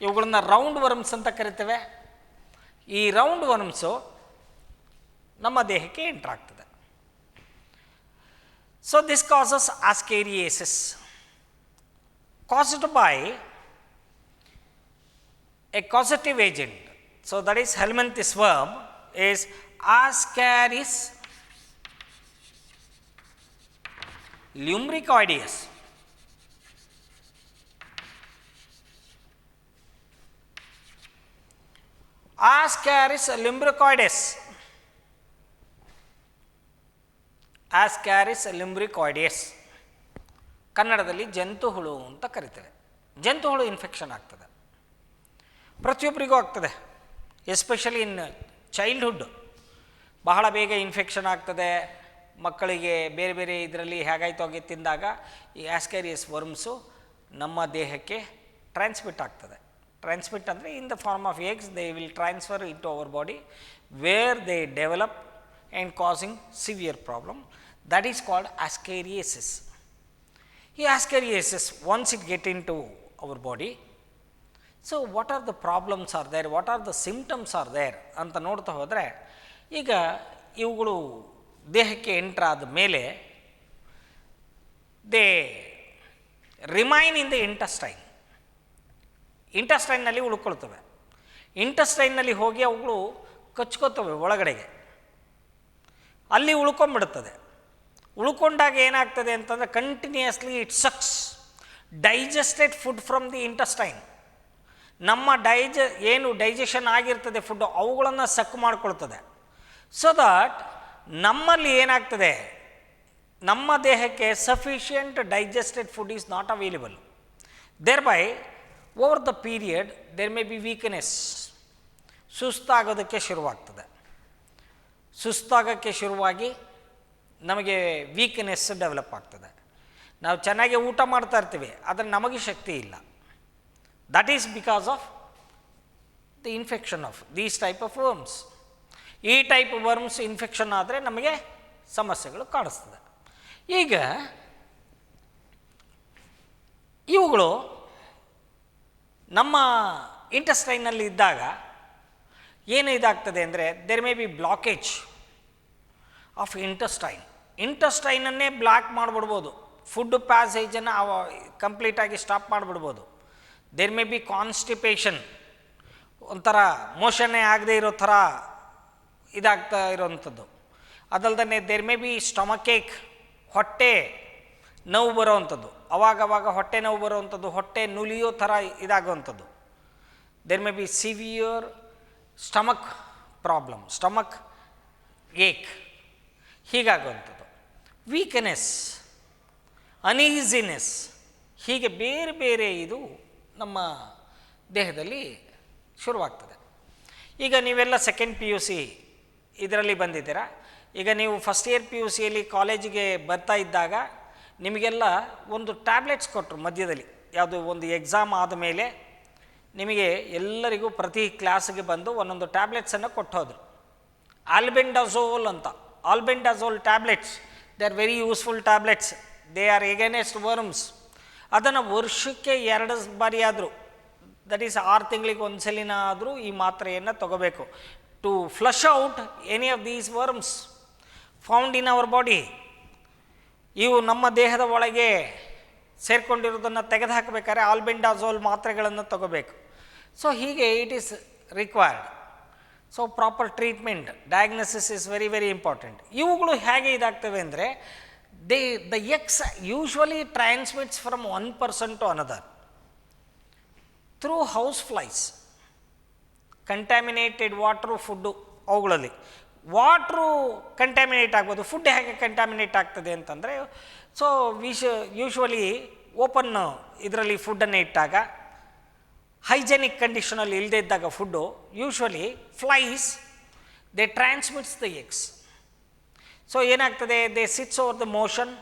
ಇವುಗಳನ್ನ round worms ಅಂತ ಕರಿತೇವೆ. ಈ round worms ನಮ್ಮ ದೇಹಕ್ಕೆ enter ಆಗ್ತದೆ. So this causes ascariasis caused by a causative agent. So, that is helminths worm is Ascaris lumbricoides. Ascaris lumbricoides. Ascaris lumbricoides. ಕನ್ನಡದಲ್ಲಿ ಜಂತು ಹುಳು ಅಂತ ಕರಿತೇವೆ. ಜಂತು ಹುಳು ಇನ್ಫೆಕ್ಷನ್ ಆಗ್ತದೆ, ಪ್ರತಿಯೊಬ್ಬರಿಗೂ ಆಗ್ತದೆ. ಎಸ್ಪೆಷಲಿ ಇನ್ ಚೈಲ್ಡ್ಹುಡ್ ಬಹಳ ಬೇಗ ಇನ್ಫೆಕ್ಷನ್ ಆಗ್ತದೆ ಮಕ್ಕಳಿಗೆ. ಬೇರೆ ಬೇರೆ ಇದರಲ್ಲಿ ಹೇಗಾಯ್ತು ಹೋಗಿ ತಿಂದಾಗ ಈ ಆಸ್ಕ್ಯಾರಿಯಸ್ ವರ್ಮ್ಸು ನಮ್ಮ ದೇಹಕ್ಕೆ ಟ್ರಾನ್ಸ್ಮಿಟ್ ಆಗ್ತದೆ. ಟ್ರಾನ್ಸ್ಮಿಟ್ ಅಂದರೆ in the form of eggs they will transfer into our body where they develop and causing severe problem. That is called ascariasis. ಈ ascariasis once it get into our body, so what are the problems are there, what are the symptoms are there ಅಂತ ನೋಡ್ತಾ ಹೋದರೆ, ಈಗ ಇವುಗಳು ದೇಹಕ್ಕೆ enter ಆದ ಮೇಲೆ they remain in the intestine. ಇಂಟೆಸ್ಟೈನ್ನಲ್ಲಿ ಉಳ್ಕೊಳ್ತವೆ. ಇಂಟೆಸ್ಟೈನ್ನಲ್ಲಿ ಹೋಗಿ ಅವುಗಳು ಕಚ್ಕೋತವೆ ಒಳಗಡೆಗೆ, ಅಲ್ಲಿ ಉಳ್ಕೊಂಡ್ಬಿಡುತ್ತದೆ. ಉಳ್ಕೊಂಡಾಗ ಏನಾಗ್ತದೆ ಅಂತಂದರೆ continuously it sucks digested food from the intestine. ನಮ್ಮ ಏನು ಡೈಜೆಷನ್ ಆಗಿರ್ತದೆ ಫುಡ್ಡು ಅವುಗಳನ್ನು ಸಕ್ ಮಾಡ್ಕೊಳ್ತದೆ. ಸೊ ದಟ್ ನಮ್ಮಲ್ಲಿ ಏನಾಗ್ತದೆ, ನಮ್ಮ ದೇಹಕ್ಕೆ sufficient digested food is not available. Thereby over the period there may be weakness. ಸುಸ್ತಾಗೋದಕ್ಕೆ ಶುರುವಾಗ್ತದೆ. ಸುಸ್ತಾಗೋಕ್ಕೆ ಶುರುವಾಗಿ ನಮಗೆ ವೀಕ್ನೆಸ್ ಡೆವಲಪ್ ಆಗ್ತದೆ. ನಾವು ಚೆನ್ನಾಗಿ ಊಟ ಮಾಡ್ತಾ ಇರ್ತೀವಿ, ಆದರೆ ನಮಗೆ ಶಕ್ತಿ ಇಲ್ಲ. That is because of the infection of these type of worms. ಈ ಟೈಪ್ ವರ್ಮ್ಸ್ ಇನ್ಫೆಕ್ಷನ್ ಆದರೆ ನಮಗೆ ಸಮಸ್ಯೆಗಳು ಕಾಣಿಸ್ತದೆ. ಈಗ ಇವುಗಳು ನಮ್ಮ ಇಂಟೆಸ್ಟೈನಲ್ಲಿ ಇದ್ದಾಗ ಏನು ಇದಾಗ್ತದೆ ಅಂದರೆ there may be blockage of intestine. ಇಂಟೆಸ್ಟೈನನ್ನೇ ಬ್ಲಾಕ್ ಮಾಡಿಬಿಡ್ಬೋದು. ಫುಡ್ ಪ್ಯಾಸೇಜನ್ನು ಕಂಪ್ಲೀಟಾಗಿ ಸ್ಟಾಪ್ ಮಾಡಿಬಿಡ್ಬೋದು. ದೇರ್ ಮೇ ಬಿ ಕಾನ್ಸ್ಟಿಪೇಷನ್, ಒಂಥರ ಮೋಷನ್ನೇ ಆಗದೆ ಇರೋ ಥರ ಇದಾಗ್ತಾ ಇರೋವಂಥದ್ದು. ಅದಲ್ದೇ there may be stomach ache, ಹೊಟ್ಟೆ ನೋವು ಬರೋವಂಥದ್ದು. ಅವಾಗವಾಗ ಹೊಟ್ಟೆ ನೋವು ಬರೋವಂಥದ್ದು, ಹೊಟ್ಟೆ ನುಲಿಯೋ ಥರ ಇದಾಗುವಂಥದ್ದು. There may be severe stomach problem, stomach ache ಹೀಗಾಗುವಂಥದ್ದು. ವೀಕ್ನೆಸ್, ಅನೀಸಿನೆಸ್, ಹೀಗೆ ಬೇರೆ ಬೇರೆ ಇದು ನಮ್ಮ ದೇಹದಲ್ಲಿ ಶುರುವಾಗ್ತದೆ. ಈಗ ನೀವೆಲ್ಲ ಸೆಕೆಂಡ್ ಪಿ ಯು ಸಿ ಇದರಲ್ಲಿ ಬಂದಿದ್ದೀರಾ. ಈಗ ನೀವು ಫಸ್ಟ್ ಇಯರ್ ಪಿ ಯು ಸಿಯಲ್ಲಿ ಕಾಲೇಜಿಗೆ ಬರ್ತಾ ಇದ್ದಾಗ ನಿಮಗೆಲ್ಲ ಒಂದು ಟ್ಯಾಬ್ಲೆಟ್ಸ್ ಕೊಟ್ಟರು ಮಧ್ಯದಲ್ಲಿ. ಯಾವುದು ಒಂದು ಎಕ್ಸಾಮ್ ಆದ ಮೇಲೆ ನಿಮಗೆ ಎಲ್ಲರಿಗೂ ಪ್ರತಿ ಕ್ಲಾಸಿಗೆ ಬಂದು ಒಂದೊಂದು ಟ್ಯಾಬ್ಲೆಟ್ಸನ್ನು ಕೊಟ್ಟು ಹೋದರು. ಆಲ್ಬೆಂಡಾಝೋಲ್ ಅಂತ. Albendazole tablets, they are very useful tablets. They are against worms. ಅದನ್ನು ವರ್ಷಕ್ಕೆ 2 ಬಾರಿ ಆದರೂ, ದಟ್ ಈಸ್ 6 ತಿಂಗಳಿಗೆ ಒಂದು ಸಲಿನ ಆದರೂ ಈ ಮಾತ್ರೆಯನ್ನು ತಗೋಬೇಕು to flush out any of these worms found in our body. ಇವು ನಮ್ಮ ದೇಹದ ಒಳಗೆ ಸೇರಿಕೊಂಡಿರೋದನ್ನು ತೆಗೆದುಹಾಕಬೇಕಾದ್ರೆ ಆಲ್ಬೆಂಡಾಝೋಲ್ ಮಾತ್ರೆಗಳನ್ನು ತಗೋಬೇಕು. ಸೊ ಹೀಗೆ it is required. So proper treatment, diagnosis is very very important. ಇವುಗಳು ಹೇಗೆ ಇದಾಗ್ತವೆ ಅಂದರೆ the x usually transmits from one person to another through house flies, contaminated water, food, ಅವುಗಳಲ್ಲಿ ವಾಟ್ರು ಕಂಟ್ಯಾಮಿನೇಟ್ ಆಗ್ಬೋದು. ಫುಡ್ ಹೇಗೆ ಕಂಟ್ಯಾಮಿನೇಟ್ ಆಗ್ತದೆ ಅಂತಂದರೆ, ಸೊ ಯೂಶ್ವಲಿ ಓಪನ್ ಇದರಲ್ಲಿ ಫುಡ್ಡನ್ನು ಇಟ್ಟಾಗ, ಹೈಜೆನಿಕ್ ಕಂಡೀಷನಲ್ಲಿ ಇಲ್ಲದೇ ಇದ್ದಾಗ food, usually flies they transmits the eggs. So ಏನಾಗ್ತದೆ, they sits over the motion.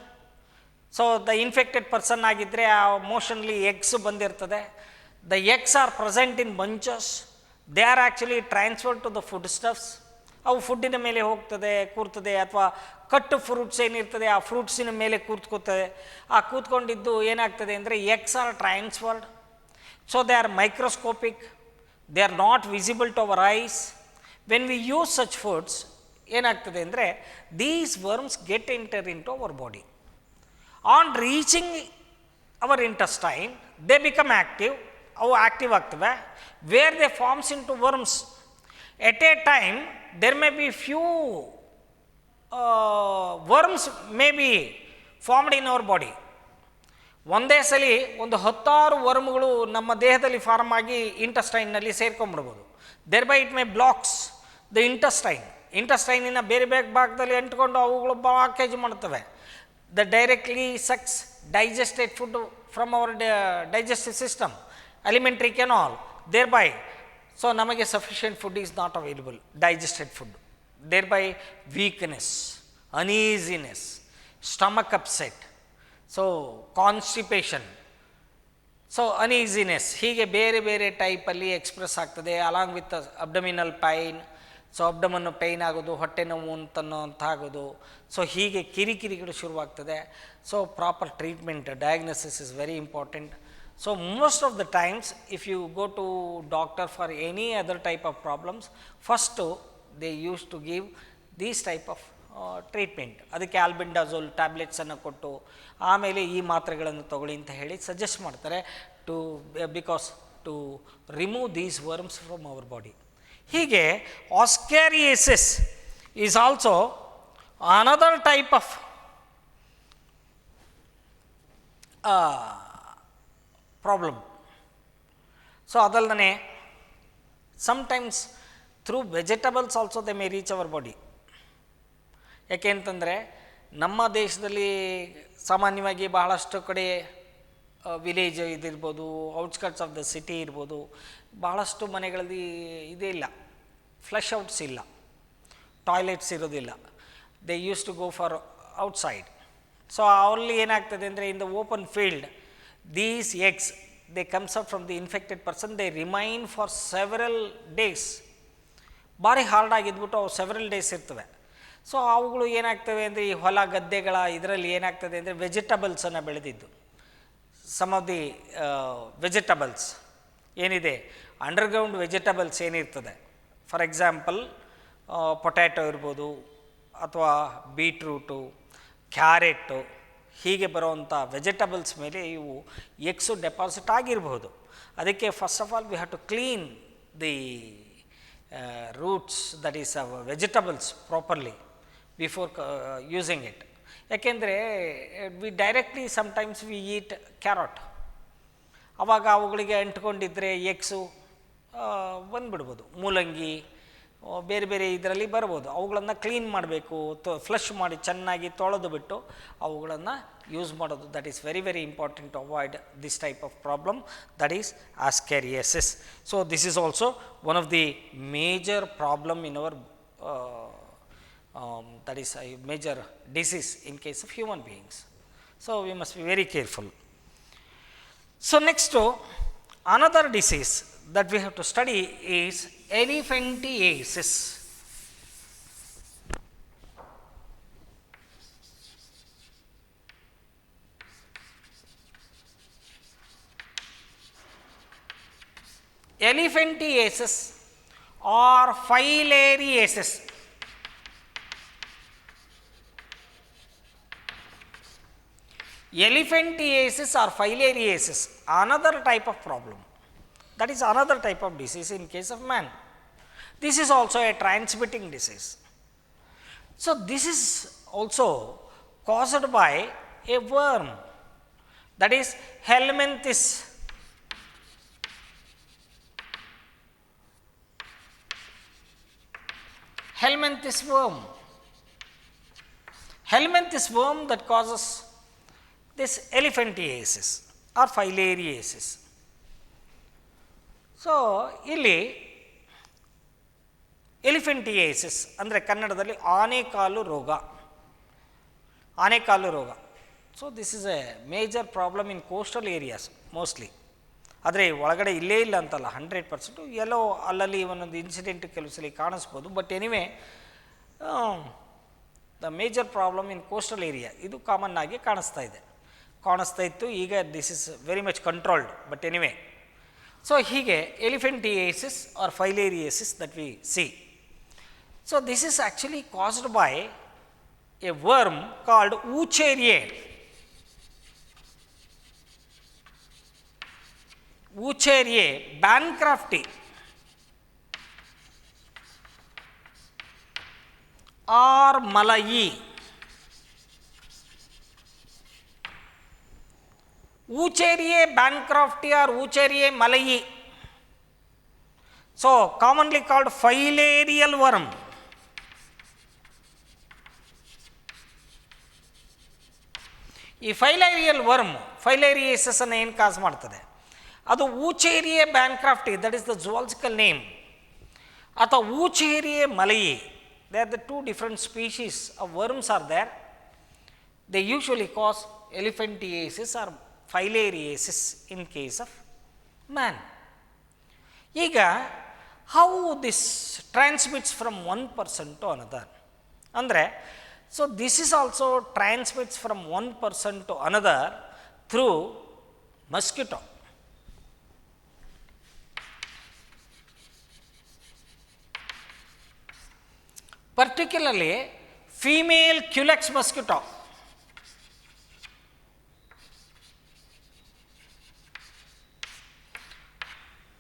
So the infected person ಆಗಿದ್ದರೆ ಆ ಮೋಷನ್ಲಿ ಎಗ್ಸ್ ಬಂದಿರ್ತದೆ. The eggs are present in bunches. They are actually transferred to the food stuffs. ಅವು ಫುಡ್ಡಿನ ಮೇಲೆ ಹೋಗ್ತದೆ, ಕೂರ್ತದೆ, ಅಥವಾ ಕಟ್ಟು ಫ್ರೂಟ್ಸ್ ಏನಿರ್ತದೆ ಆ ಫ್ರೂಟ್ಸಿನ ಮೇಲೆ ಕೂತ್ಕೋತದೆ. ಆ ಕೂತ್ಕೊಂಡಿದ್ದು ಏನಾಗ್ತದೆ ಅಂದರೆ eggs are transferred. So they are microscopic, they are not visible to our eyes. When we use such foods ಏನಾಗ್ತದೆ ಅಂದರೆ these worms get enter into our body. On reaching our intestine they become active. ಅವು active ಆಗ್ತವೆ. Where they forms into worms at a time there may be few worms may be formed in our body. ಒಂದೇ ಸಲ ಒಂದು 10 ವರ್ಮ್ಗಳು ನಮ್ಮ ದೇಹದಲ್ಲಿ form ಆಗಿ ಇಂಟೆಸ್ಟೈನ್ನಲ್ಲಿ ಸೇರ್ಕೊಂಡ್ಬಿಡ್ಬೋದು. Thereby it may blocks the intestine. ಇಂಟೆಸ್ಟೈನಿನ ಬೇರೆ ಬೇರೆ ಭಾಗದಲ್ಲಿ ಅಂಟ್ಕೊಂಡು ಅವುಗಳು ಬ್ಲಾಕೇಜ್ ಮಾಡ್ತವೆ. The directly sucks digested food from our digestive system, alimentary canal. Thereby so ನಮಗೆ sufficient food is not available, digested food. Thereby weakness, uneasiness, stomach upset, so constipation, so uneasiness, ಹೀಗೆ ಬೇರೆ ಬೇರೆ ಟೈಪಲ್ಲಿ express ಆಗ್ತದೆ. Along with abdominal pain. So abdomen pain ಆಗೋದು, ಹೊಟ್ಟೆ ನೋವು ಅಂತ ಆಗೋದು. ಸೊ ಹೀಗೆ ಕಿರಿಕಿರಿಗಳು ಶುರುವಾಗ್ತದೆ. So proper treatment, diagnosis is very important. So most of the times if you go to doctor for any other type of problems, first they used to give these type of treatment. ಅದಕ್ಕೆ ಆಲ್ಬೆಂಡಾಜೋಲ್ ಟ್ಯಾಬ್ಲೆಟ್ಸನ್ನು ಕೊಟ್ಟು ಆಮೇಲೆ ಈ ಮಾತ್ರೆಗಳನ್ನು ತಗೊಳ್ಳಿ ಅಂತ ಹೇಳಿ suggest ಮಾಡ್ತಾರೆ, to because to remove these worms from our body. ಹೀಗೆ ascariasis is also another type of problem. So ಅದಲ್ಲದೆ sometimes through vegetables also they may reach our body. ಯಾಕೆ ಅಂತಂದರೆ ನಮ್ಮ ದೇಶದಲ್ಲಿ ಸಾಮಾನ್ಯವಾಗಿ ಬಹಳಷ್ಟು ಕಡೆ ವಿಲೇಜ್ ಇದಿರ್ಬೋದು, ಔಟ್ಸ್ಕಟ್ಸ್ ಆಫ್ ದ ಸಿಟಿ ಇರ್ಬೋದು, ಬಹಳಷ್ಟು ಮನೆಗಳಲ್ಲಿ ಇದೇ ಇಲ್ಲ, ಫ್ಲಶ್ ಔಟ್ಸ್ ಇಲ್ಲ, ಟಾಯ್ಲೆಟ್ಸ್ ಇರೋದಿಲ್ಲ. They use to go for outside. So ಅಲ್ಲಿ ಏನಾಗ್ತದೆ ಅಂದರೆ in the open field these eggs, they comes up from the infected person, they remain for several days. ಭಾರಿ ಹಾರ್ಡ್ ಆಗಿದ್ಬಿಟ್ಟು ಅವು ಸೆವೆರಲ್ ಡೇಸ್ ಇರ್ತವೆ. So ಅವುಗಳು ಏನಾಗ್ತವೆ ಅಂದರೆ ಈ ಹೊಲ ಗದ್ದೆಗಳ ಇದರಲ್ಲಿ ಏನಾಗ್ತದೆ ಅಂದರೆ ವೆಜಿಟಬಲ್ಸನ್ನು ಬೆಳೆದಿದ್ದು, ಸಮ್ ಆಫ್ ದಿ ವೆಜಿಟಬಲ್ಸ್ ಏನಿದೆ, ಅಂಡರ್ಗ್ರೌಂಡ್ ವೆಜಿಟಬಲ್ಸ್ ಏನಿರ್ತದೆ, ಫಾರ್ ಎಕ್ಸಾಂಪಲ್ ಪೊಟ್ಯಾಟೊ ಇರ್ಬೋದು, ಅಥವಾ ಬೀಟ್ರೂಟು, ಕ್ಯಾರೆಟು, ಹೀಗೆ ಬರುವಂಥ ವೆಜಿಟಬಲ್ಸ್ ಮೇಲೆ ಇವು ಎಗ್ಸು ಡೆಪಾಸಿಟ್ ಆಗಿರಬಹುದು. ಅದಕ್ಕೆ first of all we have to clean the roots, that is vegetables properly before using it. ಯಾಕೆಂದರೆ we directly sometimes we eat carrot, ಆವಾಗ ಅವುಗಳಿಗೆ ಅಂಟ್ಕೊಂಡಿದ್ದರೆ ಎಗ್ಸು ಬಂದುಬಿಡ್ಬೋದು. ಮೂಲಂಗಿ, ಬೇರೆ ಬೇರೆ ಇದರಲ್ಲಿ ಬರ್ಬೋದು. ಅವುಗಳನ್ನು ಕ್ಲೀನ್ ಮಾಡಬೇಕು, ಫ್ಲಶ್ ಮಾಡಿ ಚೆನ್ನಾಗಿ ತೊಳೆದು ಬಿಟ್ಟು ಅವುಗಳನ್ನು ಯೂಸ್ ಮಾಡೋದು. That is very very important to avoid this type of problem, that is ascariasis. So this is also one of the major problem in our that is a major disease in case of human beings. So we must be very careful. So next, another disease that we have to study is elephantiasis. Elephantiasis or filariasis. Elephantiasis or filariasis, another type of problem. That is another type of disease in case of man. This is also a transmitting disease. So this is also caused by a worm, that is Helminths. helminths worm. Helminths worm that causes this elephantiasis or filariasis. So ಇಲ್ಲಿ ಎಲಿಫೆಂಟಿಯೇಸಿಸ್ ಅಂದರೆ ಕನ್ನಡದಲ್ಲಿ ಆನೆಕಾಲು ರೋಗ. ಆನೆಕಾಲು ರೋಗ. So this is A major problem in coastal areas mostly. ಆದರೆ ಒಳಗಡೆ ಇಲ್ಲೇ ಇಲ್ಲ ಅಂತಲ್ಲ, 100% ಎಲ್ಲೋ ಅಲ್ಲಲ್ಲಿ ಒಂದೊಂದು ಇನ್ಸಿಡೆಂಟ್ ಕೆಲವು ಸಲ ಕಾಣಿಸ್ಬೋದು. But anyway the major problem in coastal area ಇದು ಕಾಮನ್ ಆಗಿ ಕಾಣಿಸ್ತಾ ಇತ್ತು. ಈಗ this is very much controlled. But anyway, so ಹೀಗೆ elephantiasis or filariasis that we see. So this is actually caused by a worm called Wuchereria. Wuchereria bancrofti or malayi. Wuchereria bancrofti or Wuchereria malayi. So commonly called filarial worm. ಈ filarial worm filariasis ಅನ್ನು ಏನು cause ಮಾಡ್ತದೆ? ಅದು Wuchereria bancrofti, that is the zoological name, ಅಥವಾ Wuchereria malayi. They are the two different species of worms are there. They usually cause elephantiasis or filariasis in case of man. ಈಗ how this transmits from one person to another ಅಂದರೆ, so this is also transmits from one person to another through mosquito. Particularly female Culex mosquito.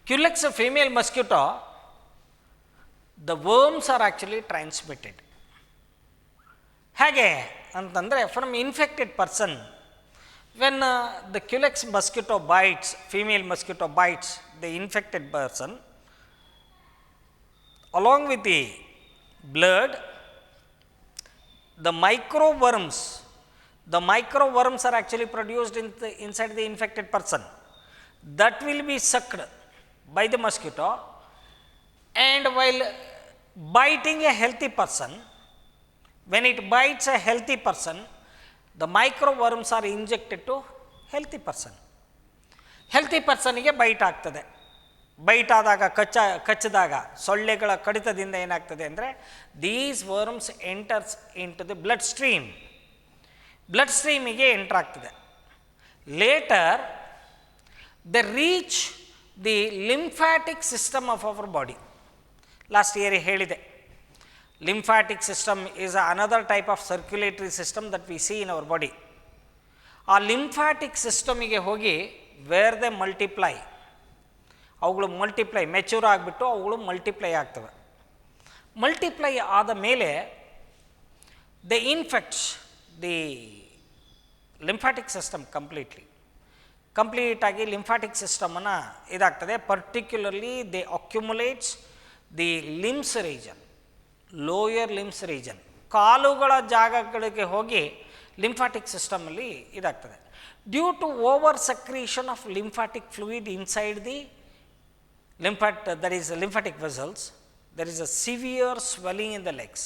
Culex female mosquito, the worms are actually transmitted. ಹೇಗೆ ಅಂತಂದರೆ, from infected person, when the Culex mosquito bites, female mosquito bites the infected person, along with the blood, the microworms are actually produced inside the infected person, that will be sucked by the mosquito, and while biting a healthy person, when it bites a healthy person, the microworms are injected to healthy person. Healthy ಪರ್ಸನ್ಗೆ bite ಆಗ್ತದೆ. Bite ಆದಾಗ, ಕಚ್ಚಿದಾಗ, ಸೊಳ್ಳೆಗಳ ಕಡಿತದಿಂದ ಏನಾಗ್ತದೆ ಅಂದರೆ, these worms enters into the blood ಸ್ಟ್ರೀಮಿಗೆ enter ಆಗ್ತದೆ. Later they reach the lymphatic system of our body. Last year ಹೇಳಿದೆ, lymphatic system is another type of circulatory system that we see in our body. ಆ lymphatic ಸಿಸ್ಟಮಿಗೆ ಹೋಗಿ where they multiply, ಅವುಗಳು mature ಆಗಿಬಿಟ್ಟು ಅವುಗಳು multiply ಆಗ್ತವೆ. Multiply ಆದ ಮೇಲೆ they infects the lymphatic system ಕಂಪ್ಲೀಟಾಗಿ ಲಿಂಫ್ಯಾಟಿಕ್ ಸಿಸ್ಟಮನ್ನು ಇದಾಗ್ತದೆ. Particularly they accumulates the limbs region, lower limbs region, ಕಾಲುಗಳ ಜಾಗಗಳಿಗೆ ಹೋಗಿ ಲಿಂಫ್ಯಾಟಿಕ್ ಸಿಸ್ಟಮಲ್ಲಿ ಇದಾಗ್ತದೆ. Due to over secretion of lymphatic fluid inside the lymphatic vessels, there is a severe swelling in the legs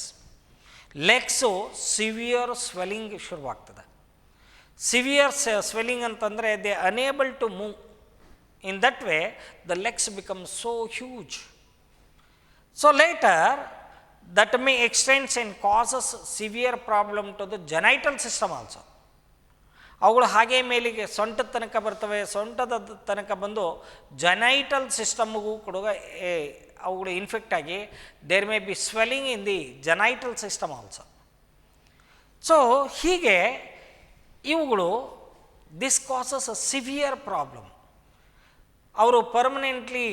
severe swelling ಶುರುವಾಗ್ತದೆ. Severe swelling ಅಂತಂದರೆ they unable to move. In that way the legs become so huge. So later that may extend and causes severe problem to the genital system also. ಅವುಗಳು ಹಾಗೆ ಮೇಲಿಗೆ ಸೊಂಟದ ತನಕ ಬರ್ತವೆ. ಸೊಂಟದ ತನಕ ಬಂದು ಜನೈಟಲ್ ಸಿಸ್ಟಮ್ಗೂ ಕೂಡ ಅವುಗಳು ಇನ್ಫೆಕ್ಟ್ ಆಗಿ there may be swelling in the genital system also. So ಹೀಗೆ ಇವುಗಳು this causes a severe problem. ಅವರು permanently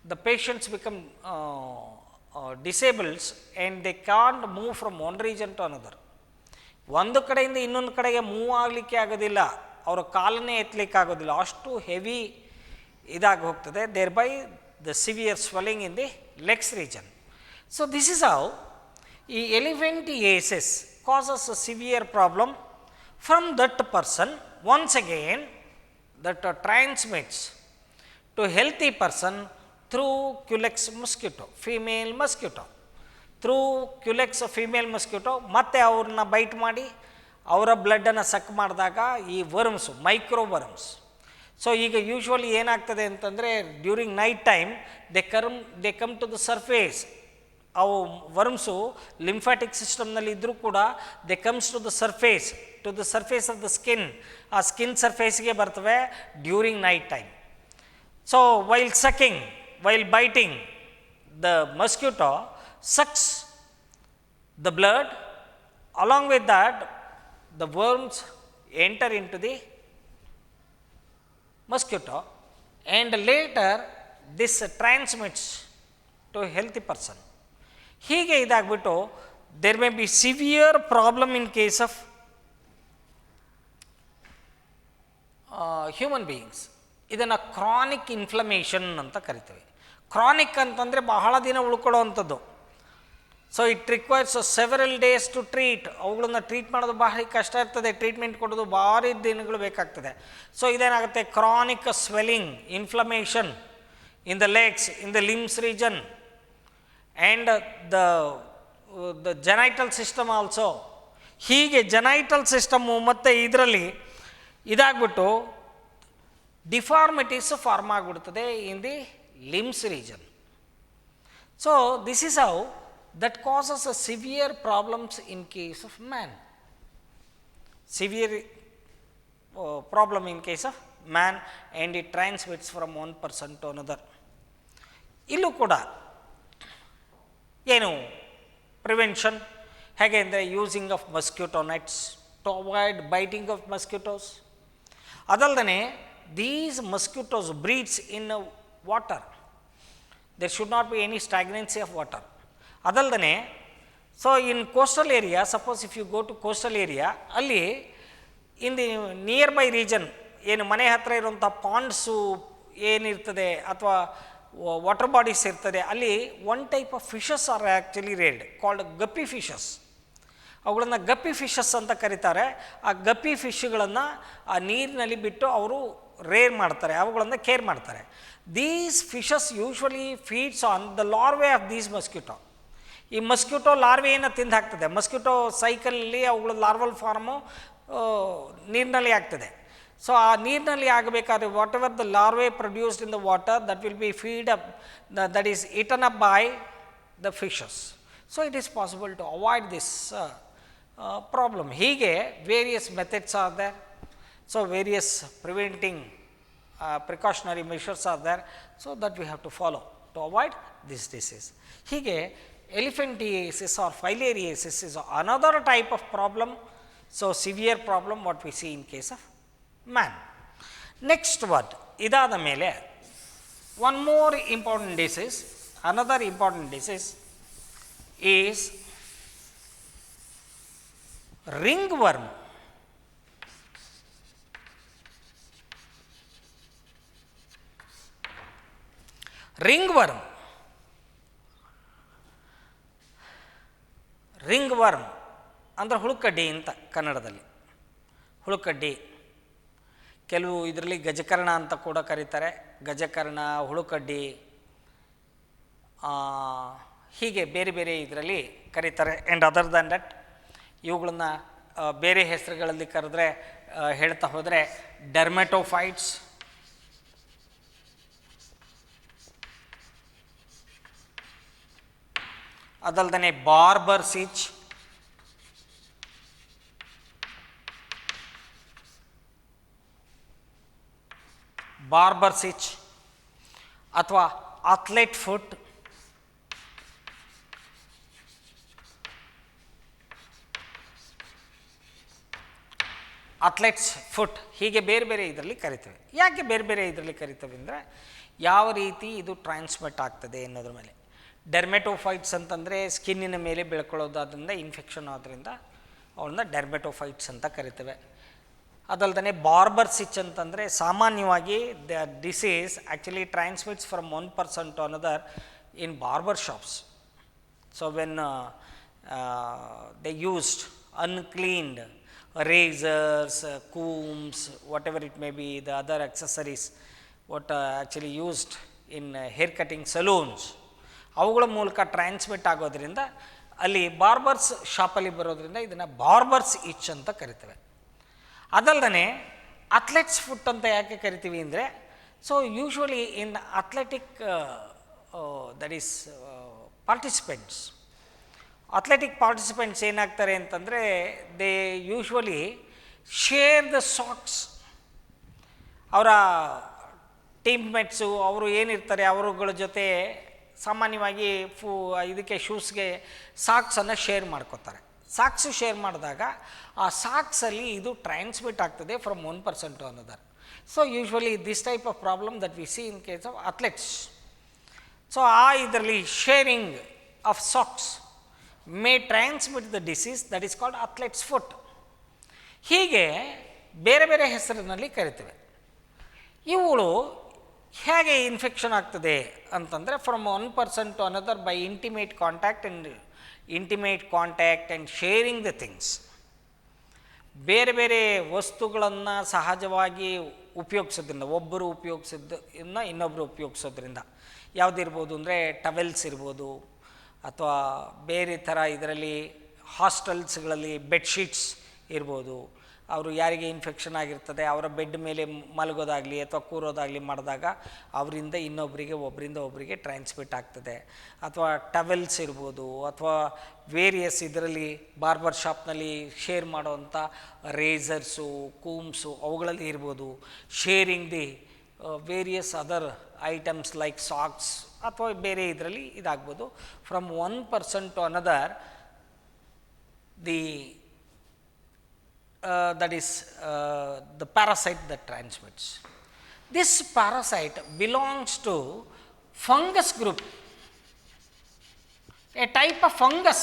the patients become disables and they can't move from one region to another. ಒಂದು ಕಡೆಯಿಂದ ಇನ್ನೊಂದು ಕಡೆಗೆ ಮೂವ್ ಆಗಲಿಕ್ಕೆ ಆಗೋದಿಲ್ಲ, ಅವರ ಕಾಲನ್ನೇ ಎತ್ತಲಿಕ್ಕೆ ಆಗೋದಿಲ್ಲ, ಅಷ್ಟು ಹೆವಿ ಇದಾಗಿ ಹೋಗ್ತದೆ. Thereby the severe swelling in the legs region. So this is how ಈ elephantiasis causes a severe problem from that person once again that transmits to healthy person through Culex mosquito, female mosquito, through Culex female mosquito, ಮತ್ತು ಅವ್ರನ್ನ bite ಮಾಡಿ ಅವರ ಬ್ಲಡ್ಡನ್ನು suck ಮಾಡಿದಾಗ ಈ worms, micro worms. So ಈಗ usually ಏನಾಗ್ತದೆ ಅಂತಂದರೆ during night time they come to the surface. ಅವು ವರ್ಮ್ಸು ಲಿಂಫ್ಯಾಟಿಕ್ ಸಿಸ್ಟಮ್ನಲ್ಲಿ ಇದ್ದರೂ ಕೂಡ they comes to the surface of the skin. ಆ ಸ್ಕಿನ್ ಸರ್ಫೇಸ್ಗೆ ಬರ್ತವೆ during night time. So while biting the mosquito sucks the blood, along with that the worms enter into the mosquito and later this transmits to a healthy person. ಹೀಗೆ ಇದಾಗ್ಬಿಟ್ಟು there may be severe problem in case of human beings. ಇದನ್ನು chronic inflammation ಅಂತ ಕರಿತೀವಿ. Chronic ಅಂತಂದರೆ ಬಹಳ ದಿನ ಉಳ್ಕೊಳ್ಳೋವಂಥದ್ದು. So it requires several days to treat. ಅವುಗಳನ್ನ treat ಮಾಡೋದು ಭಾರಿ ಕಷ್ಟ ಇರ್ತದೆ, ಟ್ರೀಟ್ಮೆಂಟ್ ಕೊಡೋದು ಭಾರಿ ದಿನಗಳು ಬೇಕಾಗ್ತದೆ. ಸೊ ಇದೇನಾಗುತ್ತೆ, chronic swelling, inflammation in the legs, in the limbs region and the genital system also. ಹೀಗೆ ಜೆನೈಟಲ್ ಸಿಸ್ಟಮ್ಮು ಮತ್ತು ಇದರಲ್ಲಿ ಇದಾಗ್ಬಿಟ್ಟು ಡಿಫಾರ್ಮಿಟೀಸ್ ಫಾರ್ಮ್ ಆಗಿಬಿಡ್ತದೆ in the limbs region. So this is how that causes a severe problems in case of man. Severe problem in case of man, and it transmits from one person to another. ಇಲ್ಲೂ ಕೂಡ ಏನು prevention ಹೇಗೆ ಅಂದರೆ using of mosquito nets to avoid biting of mosquitoes. ಅದಲ್ಲದೆ these mosquitoes breeds in water. There should not be any stagnancy of water. ಅದಲ್ಲದೆ so in coastal area, suppose if you go to coastal area, ಅಲ್ಲಿ in the nearby region ಏನು ಮನೆ ಹತ್ತಿರ ಇರುವಂಥ ಪಾಂಡ್ಸು ಏನಿರ್ತದೆ ಅಥವಾ water bodies ಇರ್ತದೆ, ಅಲ್ಲಿ one type of fishes are actually reared called guppy fishes. ಅವುಗಳನ್ನು ಗಪ್ಪಿ ಫಿಶಸ್ ಅಂತ ಕರೀತಾರೆ. ಆ ಗಪ್ಪಿ ಫಿಶ್ಗಳನ್ನು ಆ ನೀರಿನಲ್ಲಿ ಬಿಟ್ಟು ಅವರು ರೇರ್ ಮಾಡ್ತಾರೆ, ಅವುಗಳನ್ನು ಕೇರ್ ಮಾಡ್ತಾರೆ. These fishes usually feeds on the larvae of these mosquito. ಈ ಮಸ್ಕ್ಯೂಟೋ ಲಾರ್ವೆಯನ್ನು ತಿಂದು ಹಾಕ್ತದೆ. ಮಸ್ಕ್ಯೂಟೋ ಸೈಕಲಲ್ಲಿ ಅವುಗಳ ಲಾರ್ವಲ್ ಫಾರ್ಮು ನೀರಿನಲ್ಲಿ ಆಗ್ತದೆ. ಸೊ ಆ ನೀರಿನಲ್ಲಿ ಆಗಬೇಕಾದ್ರೆ whatever the larvae produced in the water that will be feed up, that is eaten up by the fishes. So it is possible to avoid this problem. ಹೀಗೆ various methods are there. So various preventing precautionary measures are there, so that we have to follow to avoid this disease. ಹೀಗೆ elephantiasis or filariasis is another type of problem. So severe problem what we see in case of man. Next one, idada mele one more important disease, another important disease is ringworm. Ring worm ಅಂದರೆ ಹುಳುಕಡ್ಡಿ ಅಂತ ಕನ್ನಡದಲ್ಲಿ. ಹುಳುಕಡ್ಡಿ ಕೆಲವು ಇದರಲ್ಲಿ ಗಜಕರ್ಣ ಅಂತ ಕೂಡ ಕರೀತಾರೆ. ಗಜಕರ್ಣ, ಹುಳುಕಡ್ಡಿ, ಹೀಗೆ ಬೇರೆ ಬೇರೆ ಇದರಲ್ಲಿ ಕರೀತಾರೆ. ಆ್ಯಂಡ್ ಅದರ್ ದ್ಯಾನ್ ದಟ್ ಇವುಗಳನ್ನು ಬೇರೆ ಹೆಸರುಗಳಲ್ಲಿ ಕರೆದ್ರೆ ಹೇಳ್ತಾ ಹೋದರೆ ಡರ್ಮೆಟೋಫೈಟ್ಸ್, ಅದಲ್ಲದೆ ಬಾರ್ಬರ್ ಸಿಚ್, ಅಥವಾ ಅಥ್ಲೆಟ್ ಫುಟ್, ಅಥ್ಲೆಟ್ಸ್ ಫುಟ್, ಹೀಗೆ ಬೇರೆ ಬೇರೆ ಇದರಲ್ಲಿ ಕರಿತೇವೆ. ಯಾಕೆ ಬೇರೆ ಬೇರೆ ಇದರಲ್ಲಿ ಕರಿತೇವೆ ಅಂದರೆ ಯಾವ ರೀತಿ ಇದು ಟ್ರಾನ್ಸ್ಮಿಟ್ ಆಗ್ತದೆ ಅನ್ನೋದ್ರ ಮೇಲೆ. ಡೆರ್ಮೆಟೋಫೈಟ್ಸ್ ಅಂತಂದರೆ ಸ್ಕಿನ್ನಿನ ಮೇಲೆ ಬೆಳ್ಕೊಳ್ಳೋದಾದ್ರಿಂದ ಇನ್ಫೆಕ್ಷನ್ ಆದ್ದರಿಂದ ಅವನ್ನ ಡೆರ್ಮೆಟೋಫೈಟ್ಸ್ ಅಂತ ಕರಿತೇವೆ. ಅದಲ್ಲದೆ ಬಾರ್ಬರ್ ಸಿಚ್ ಅಂತಂದರೆ ಸಾಮಾನ್ಯವಾಗಿ the disease actually transmits from one person to another in barber shops. So when they used uncleaned razors, combs, whatever it may be, the other accessories, what actually used in hair cutting saloons, ಅವುಗಳ ಮೂಲಕ transmit ಆಗೋದ್ರಿಂದ ಅಲ್ಲಿ barbers ಶಾಪಲ್ಲಿ ಬರೋದ್ರಿಂದ ಇದನ್ನು barbers ಇಚ್ ಅಂತ ಕರಿತೇವೆ. ಅದಲ್ಲದೆ ಅಥ್ಲೆಟ್ಸ್ ಫುಟ್ ಅಂತ ಯಾಕೆ ಕರಿತೀವಿ ಅಂದರೆ, so usually in athletic that is athletic participants ಏನಾಗ್ತಾರೆ ಅಂತಂದರೆ, they usually share the socks. ಅವರ ಟೀಮ್ಮೇಟ್ಸು ಅವರು ಏನಿರ್ತಾರೆ ಅವರುಗಳ ಜೊತೆ ಸಾಮಾನ್ಯವಾಗಿ ಇದಕ್ಕೆ ಶೂಸ್ಗೆ ಸಾಕ್ಸನ್ನು ಶೇರ್ ಮಾಡ್ಕೋತಾರೆ. ಸಾಕ್ಸು ಶೇರ್ ಮಾಡಿದಾಗ ಆ ಸಾಕ್ಸಲ್ಲಿ ಇದು ಟ್ರಾನ್ಸ್ಮಿಟ್ ಆಗ್ತದೆ from one person to another. So usually this type of problem that we see in case of athletes. So ಇದರಲ್ಲಿ sharing of socks may transmit the disease that is called athletes foot. ಹೀಗೆ ಬೇರೆ ಬೇರೆ ಹೆಸರಿನಲ್ಲಿ ಕರಿತೇವೆ. ಇವುಗಳು ಹೇಗೆ infection ಆಗ್ತದೆ ಅಂತಂದರೆ, from one person to another by intimate contact and sharing the things. ಬೇರೆ ಬೇರೆ ವಸ್ತುಗಳನ್ನು ಸಹಜವಾಗಿ ಉಪಯೋಗಿಸೋದ್ರಿಂದ, ಒಬ್ಬರು ಉಪಯೋಗಿಸಿದ್ದನ್ನು ಇನ್ನೊಬ್ಬರು ಉಪಯೋಗಿಸೋದ್ರಿಂದ, ಯಾವುದಿರ್ಬೋದು ಅಂದರೆ ಟವೆಲ್ಸ್ ಇರ್ಬೋದು, ಅಥವಾ ಬೇರೆ ಥರ ಇದರಲ್ಲಿ ಹಾಸ್ಟೆಲ್ಸ್ಗಳಲ್ಲಿ ಬೆಡ್ಶೀಟ್ಸ್ ಇರ್ಬೋದು. ಅವರು ಯಾರಿಗೆ ಇನ್ಫೆಕ್ಷನ್ ಆಗಿರ್ತದೆ ಅವರ ಬೆಡ್ ಮೇಲೆ ಮಲಗೋದಾಗಲಿ ಅಥವಾ ಕೂರೋದಾಗಲಿ ಮಾಡಿದಾಗ ಅವರಿಂದ ಇನ್ನೊಬ್ಬರಿಗೆ, ಒಬ್ಬರಿಂದ ಒಬ್ಬರಿಗೆ ಟ್ರಾನ್ಸ್ಮಿಟ್ ಆಗ್ತದೆ. ಅಥವಾ ಟವೆಲ್ಸ್ ಇರ್ಬೋದು, ಅಥವಾ ವೇರಿಯಸ್ ಇದರಲ್ಲಿ ಬಾರ್ಬರ್ ಶಾಪ್ನಲ್ಲಿ ಶೇರ್ ಮಾಡೋವಂಥ ರೇಸರ್ಸು, ಕೂಮ್ಸು ಅವುಗಳಲ್ಲಿ ಇರ್ಬೋದು. Sharing the various other items like socks ಅಥವಾ ಬೇರೆ ಇದರಲ್ಲಿ ಇದಾಗ್ಬೋದು. From one person to another the that is the parasite that transmits. This parasite belongs to fungus group, a type of fungus.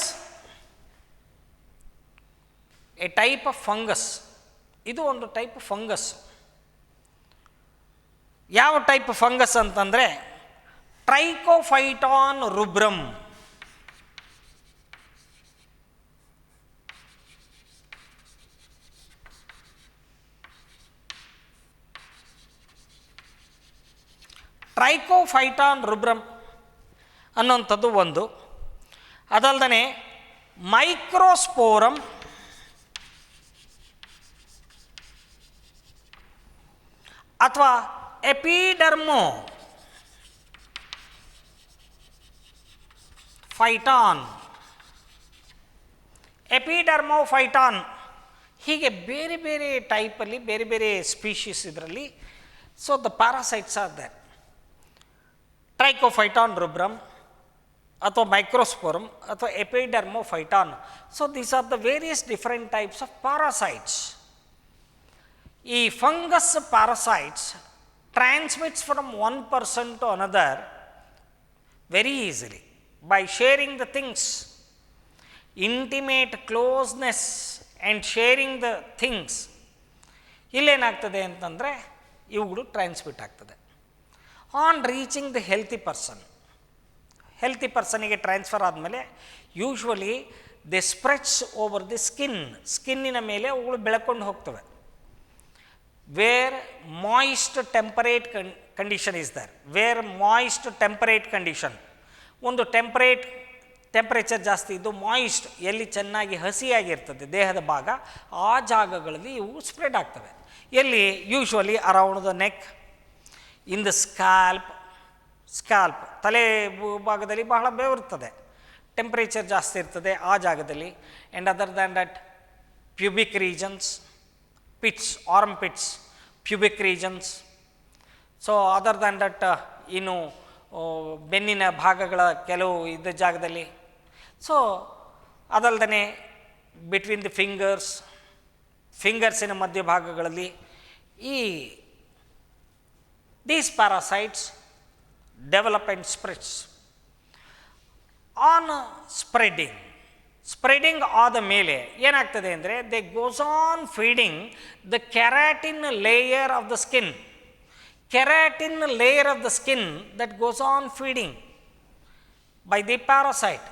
ಇದು ಒಂದು type fungus. ಯಾವ type fungus ಅಂತಂದರೆ ಟ್ರೈಕೋಫೈಟಾನ್ ರುಬ್ರಮ್. ಟ್ರೈಕೋಫೈಟಾನ್ ರುಬ್ರಮ್ ಅನ್ನೋಂಥದ್ದು ಒಂದು. ಅದಲ್ಲದೆ ಮೈಕ್ರೋಸ್ಪೋರಮ್, ಅಥವಾ ಎಪಿಡರ್ಮೋಫೈಟಾನ್ ಹೀಗೆ ಬೇರೆ ಬೇರೆ ಟೈಪಲ್ಲಿ ಬೇರೆ ಬೇರೆ ಸ್ಪೀಷೀಸ್ ಇದರಲ್ಲಿ. So the parasites are there. Trichophyton rubrum ಅಥವಾ ಮೈಕ್ರೋಸ್ಪೋರಮ್ ಅಥವಾ epidermophyton. So these are the various different types of parasites. ಈ fungus parasites transmits from one person to another very easily by sharing the things. Intimate closeness and sharing the things. ಇಲ್ಲೇನಾಗ್ತದೆ ಅಂತಂದರೆ ಇವುಗಳು transmit ಆಗ್ತದೆ. On reaching the healthy ಪರ್ಸನ್ಗೆ transfer ಆದಮೇಲೆ usually they spreads over the ಸ್ಕಿನ್ನಿನ ಮೇಲೆ ಅವುಗಳು ಬೆಳ್ಕೊಂಡು ಹೋಗ್ತವೆ. Where moist temperate condition is there. ಒಂದು ಟೆಂಪರೇಚರ್ ಜಾಸ್ತಿ ಇದ್ದು ಮಾಯಿಸ್ಟ್, ಎಲ್ಲಿ ಚೆನ್ನಾಗಿ ಹಸಿಯಾಗಿರ್ತದೆ ದೇಹದ ಭಾಗ, ಆ ಜಾಗಗಳಲ್ಲಿ ಇವು ಸ್ಪ್ರೆಡ್ ಆಗ್ತವೆ. ಎಲ್ಲಿ? Usually around the neck, in the scalp ತಲೆ ಭಾಗದಲ್ಲಿ ಬಹಳ ಬೆವರುತ್ತದೆ, ಟೆಂಪರೇಚರ್ ಜಾಸ್ತಿ ಇರ್ತದೆ ಆ ಜಾಗದಲ್ಲಿ. And other than that pubic regions, armpits, pubic regions. So other than that ಇನ್ನು ಬೆನ್ನಿನ ಭಾಗಗಳ ಕೆಲವು ಇದ್ದ ಜಾಗದಲ್ಲಿ. ಸೊ ಅದಲ್ಲದೆ ಬಿಟ್ವೀನ್ ದಿ ಫಿಂಗರ್ಸಿನ ಮಧ್ಯಭಾಗಗಳಲ್ಲಿ these parasites develop and spreads. On spreading ಆದ ಮೇಲೆ ಏನಾಗ್ತದೆ ಅಂದರೆ they goes on feeding the keratin layer of the skin. that goes on feeding by the parasite.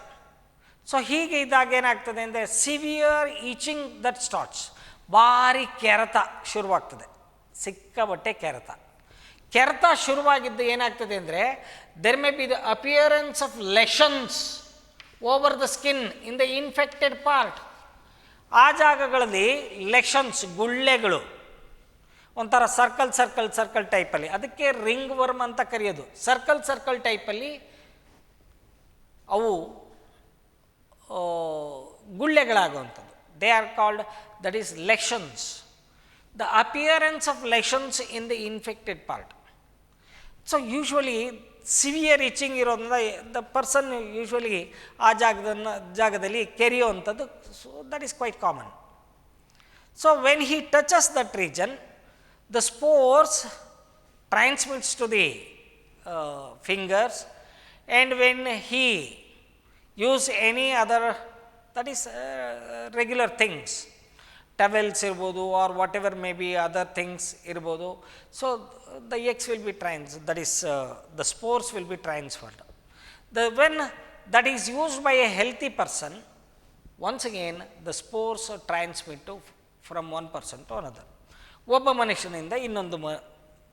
So ಹೀಗೆ ಇದ್ದಾಗ ಏನಾಗ್ತದೆ ಅಂದರೆ ಸಿವಿಯರ್ ಈಚಿಂಗ್ ದಟ್ ಸ್ಟಾರ್ಟ್ಸ್, ಭಾರಿ ಕೆರೆತ ಶುರುವಾಗ್ತದೆ, ಸಿಕ್ಕಾಬಟ್ಟೆ ಕೆರೆತ ಶುರುವಾಗಿದ್ದು ಏನಾಗ್ತದೆ ಅಂದರೆ there may be the appearance of lesions over the skin in the infected part. ಆ ಜಾಗಗಳಲ್ಲಿ ಲೆಷನ್ಸ್, ಗುಳ್ಳೆಗಳು ಒಂಥರ ಸರ್ಕಲ್ ಟೈಪಲ್ಲಿ, ಅದಕ್ಕೆ ರಿಂಗ್ ವರ್ಮ್ ಅಂತ ಕರೆಯೋದು. ಸರ್ಕಲ್ ಟೈಪಲ್ಲಿ ಅವು ಗುಳ್ಳೆಗಳಾಗುವಂಥದ್ದು. They are called, that is lesions, the appearance of lesions in the infected part. So usually severe itching ಇರೋದ್ರಿಂದ ದ ಪರ್ಸನ್ ಯೂಶ್ವಲಿ ಆ ಜಾಗದಲ್ಲಿ ಕೆರೆಯುವಂಥದ್ದು. So that is quite common. So when he touches that region, the spores transmits to the fingers, and when he use any other, that is regular things, towels irbodu or whatever may be other things irbodu, so the eggs will be that is the spores will be transferred. When that is used by a healthy person, once again the spores are transmit from one person to another. ಒಬ್ಬ ಮನುಷ್ಯನಿಂದ ಇನ್ನೊಂದು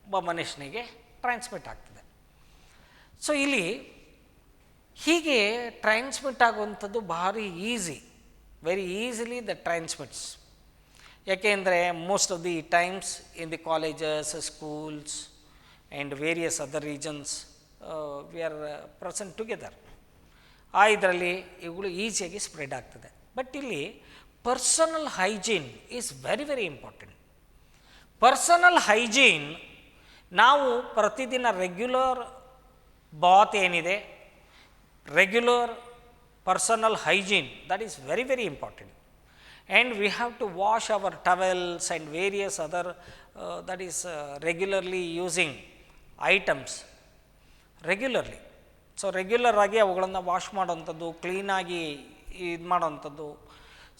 ಒಬ್ಬ ಮನುಷ್ಯನಿಗೆ transmit ಆಗ್ತದೆ. So ಇಲ್ಲಿ ಹೀಗೆ transmit ಆಗುವಂಥದ್ದು ಭಾರಿ easy, very easily the transmits. ಯಾಕೆಂದರೆ most of the times in the colleges, schools and various other regions we are present together. ಆ ಇದರಲ್ಲಿ ಇವುಗಳು ಈಸಿಯಾಗಿ ಸ್ಪ್ರೆಡ್ ಆಗ್ತದೆ. ಬಟ್ ಇಲ್ಲಿ personal hygiene is very very important. Personal hygiene, ನಾವು ಪ್ರತಿದಿನ regular bath ಏನಿದೆ, regular personal hygiene, that is very very important. And we have to wash our towels and various other that is regularly using items regularly. So regular ಆಗಿ ಅವುಗಳನ್ನು wash ಮಾಡೋವಂಥದ್ದು, ಕ್ಲೀನಾಗಿ ಇದು ಮಾಡೋವಂಥದ್ದು.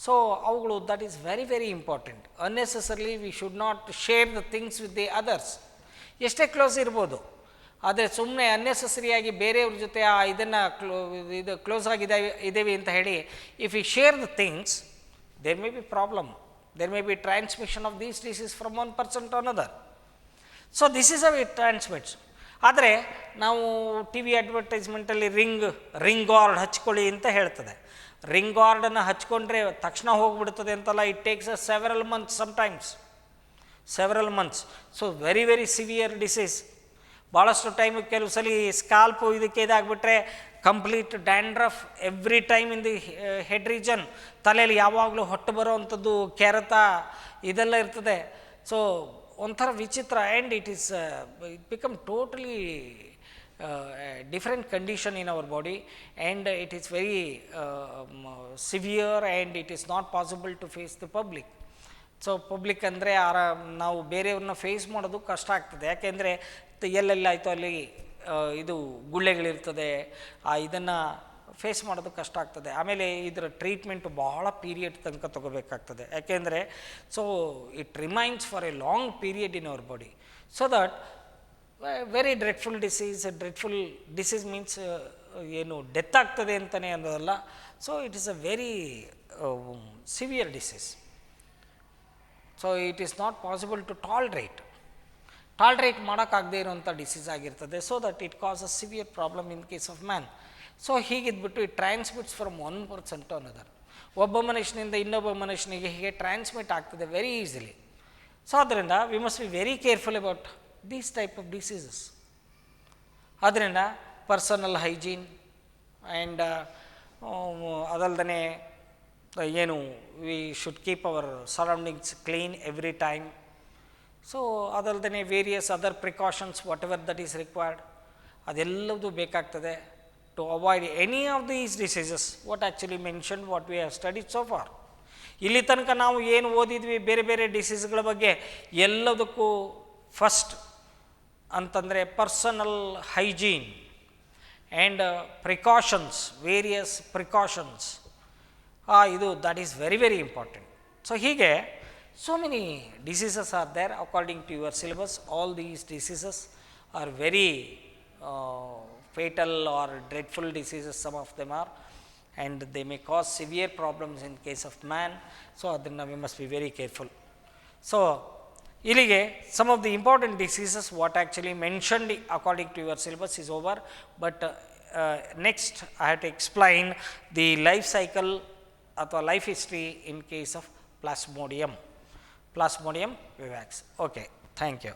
So ಅವುಗಳು that is very very important. Unnecessarily we should not share the things with the others. ಎಷ್ಟೇ close ಇರ್ಬೋದು, ಆದರೆ ಸುಮ್ಮನೆ ಅನ್ನೆಸೆಸರಿಯಾಗಿ ಬೇರೆಯವ್ರ ಜೊತೆ ಇದು ಕ್ಲೋಸ್ ಇದ್ದೇವೆ ಅಂತ ಹೇಳಿ if you share the things, there may be problem, there may be transmission of these disease from one person to another. So this is a it transmits. ಆದರೆ ನಾವು ಟಿ ವಿ ಅಡ್ವರ್ಟೈಸ್ಮೆಂಟಲ್ಲಿ ರಿಂಗ್ ಗಾರ್ಡ್ ಹಚ್ಕೊಳ್ಳಿ ಅಂತ ಹೇಳ್ತದೆ. Ring ಗಾರ್ಡನ್ನು ಹಚ್ಕೊಂಡ್ರೆ ತಕ್ಷಣ ಹೋಗ್ಬಿಡ್ತದೆ ಅಂತಲ್ಲ, it takes a several months, sometimes several months. So very very severe disease. ಭಾಳಷ್ಟು ಟೈಮ್ ಕೆಲವು ಸಲ ಸ್ಕಾಲ್ಪು ಇದಕ್ಕೆ ಇದಾಗ್ಬಿಟ್ರೆ complete dandruff every time in the head region. ತಲೆಯಲ್ಲಿ ಯಾವಾಗಲೂ ಹೊಟ್ಟು ಬರೋ ಅಂಥದ್ದು, ಕೆರೆತ ಇದೆಲ್ಲ ಇರ್ತದೆ. ಸೊ ಒಂಥರ ವಿಚಿತ್ರ. And it become totally different condition in our body, and it is very severe, and it is not possible to face the public. So public ಅಂದರೆ ನಾವು ಬೇರೆಯವ್ರನ್ನ ಫೇಸ್ ಮಾಡೋದು ಕಷ್ಟ ಆಗ್ತದೆ. ಯಾಕೆಂದರೆ ಎಲ್ಲೆಲ್ಲಾಯಿತು ಅಲ್ಲಿ ಇದು ಗುಳ್ಳೆಗಳಿರ್ತದೆ, ಇದನ್ನು ಫೇಸ್ ಮಾಡೋದು ಕಷ್ಟ ಆಗ್ತದೆ. ಆಮೇಲೆ ಇದರ ಟ್ರೀಟ್ಮೆಂಟು ಭಾಳ ಪೀರಿಯಡ್ ತನಕ ತೊಗೋಬೇಕಾಗ್ತದೆ. ಯಾಕೆಂದರೆ so it remains for a long period in our body. So that very dreadful disease means ಏನು ಡೆತ್ ಆಗ್ತದೆ ಅಂತಲೇ ಅನ್ನೋದಲ್ಲ. So it is a very severe disease. So it is not possible to tolerate ಮಾಡೋಕ್ಕಾಗದೇ ಇರೋಂಥ disease ಆಗಿರ್ತದೆ. So that it causes severe problem in case of man. So ಹೀಗಿದ್ಬಿಟ್ಟು it transmits from one person to another. ಒಬ್ಬ ಮನುಷ್ಯನಿಂದ ಇನ್ನೊಬ್ಬ ಮನುಷ್ಯನಿಗೆ ಹೀಗೆ transmit ಆಗ್ತದೆ ವೆರಿ ಈಸಿಲಿ. ಸೊ ಅದರಿಂದ we must be very careful about these type of diseases. ಅದರಿಂದ personal hygiene and ಅದಲ್ದೇ ಏನು we should keep our surroundings clean every time. So ಅದಲ್ದೇ various other precautions whatever that is required, ಅದೆಲ್ಲವೂ ಬೇಕಾಗ್ತದೆ to avoid any of these diseases what actually mention what we have studied so far. ಇಲ್ಲಿ ತನಕ ನಾವು ಏನು ಓದಿದ್ವಿ ಬೇರೆ ಬೇರೆ ಡಿಸೀಸ್ಗಳ ಬಗ್ಗೆ, ಎಲ್ಲದಕ್ಕೂ ಫಸ್ಟ್ ಅಂತಂದರೆ personal hygiene and precautions, various precautions, ಇದು that is very very important. So ಹೀಗೆ so many diseases are there according to your syllabus. All these diseases are very fatal or dreadful diseases, some of them are. and they may cause severe problems in case of man. So, ಅದನ್ನು we must be very careful. So, ಇಲ್ಲಿಗೆ some of the important diseases what actually mentioned according to your syllabus is over, but next I have to explain the life cycle ಅಥವಾ life history in case of Plasmodium vivax. Okay, thank you.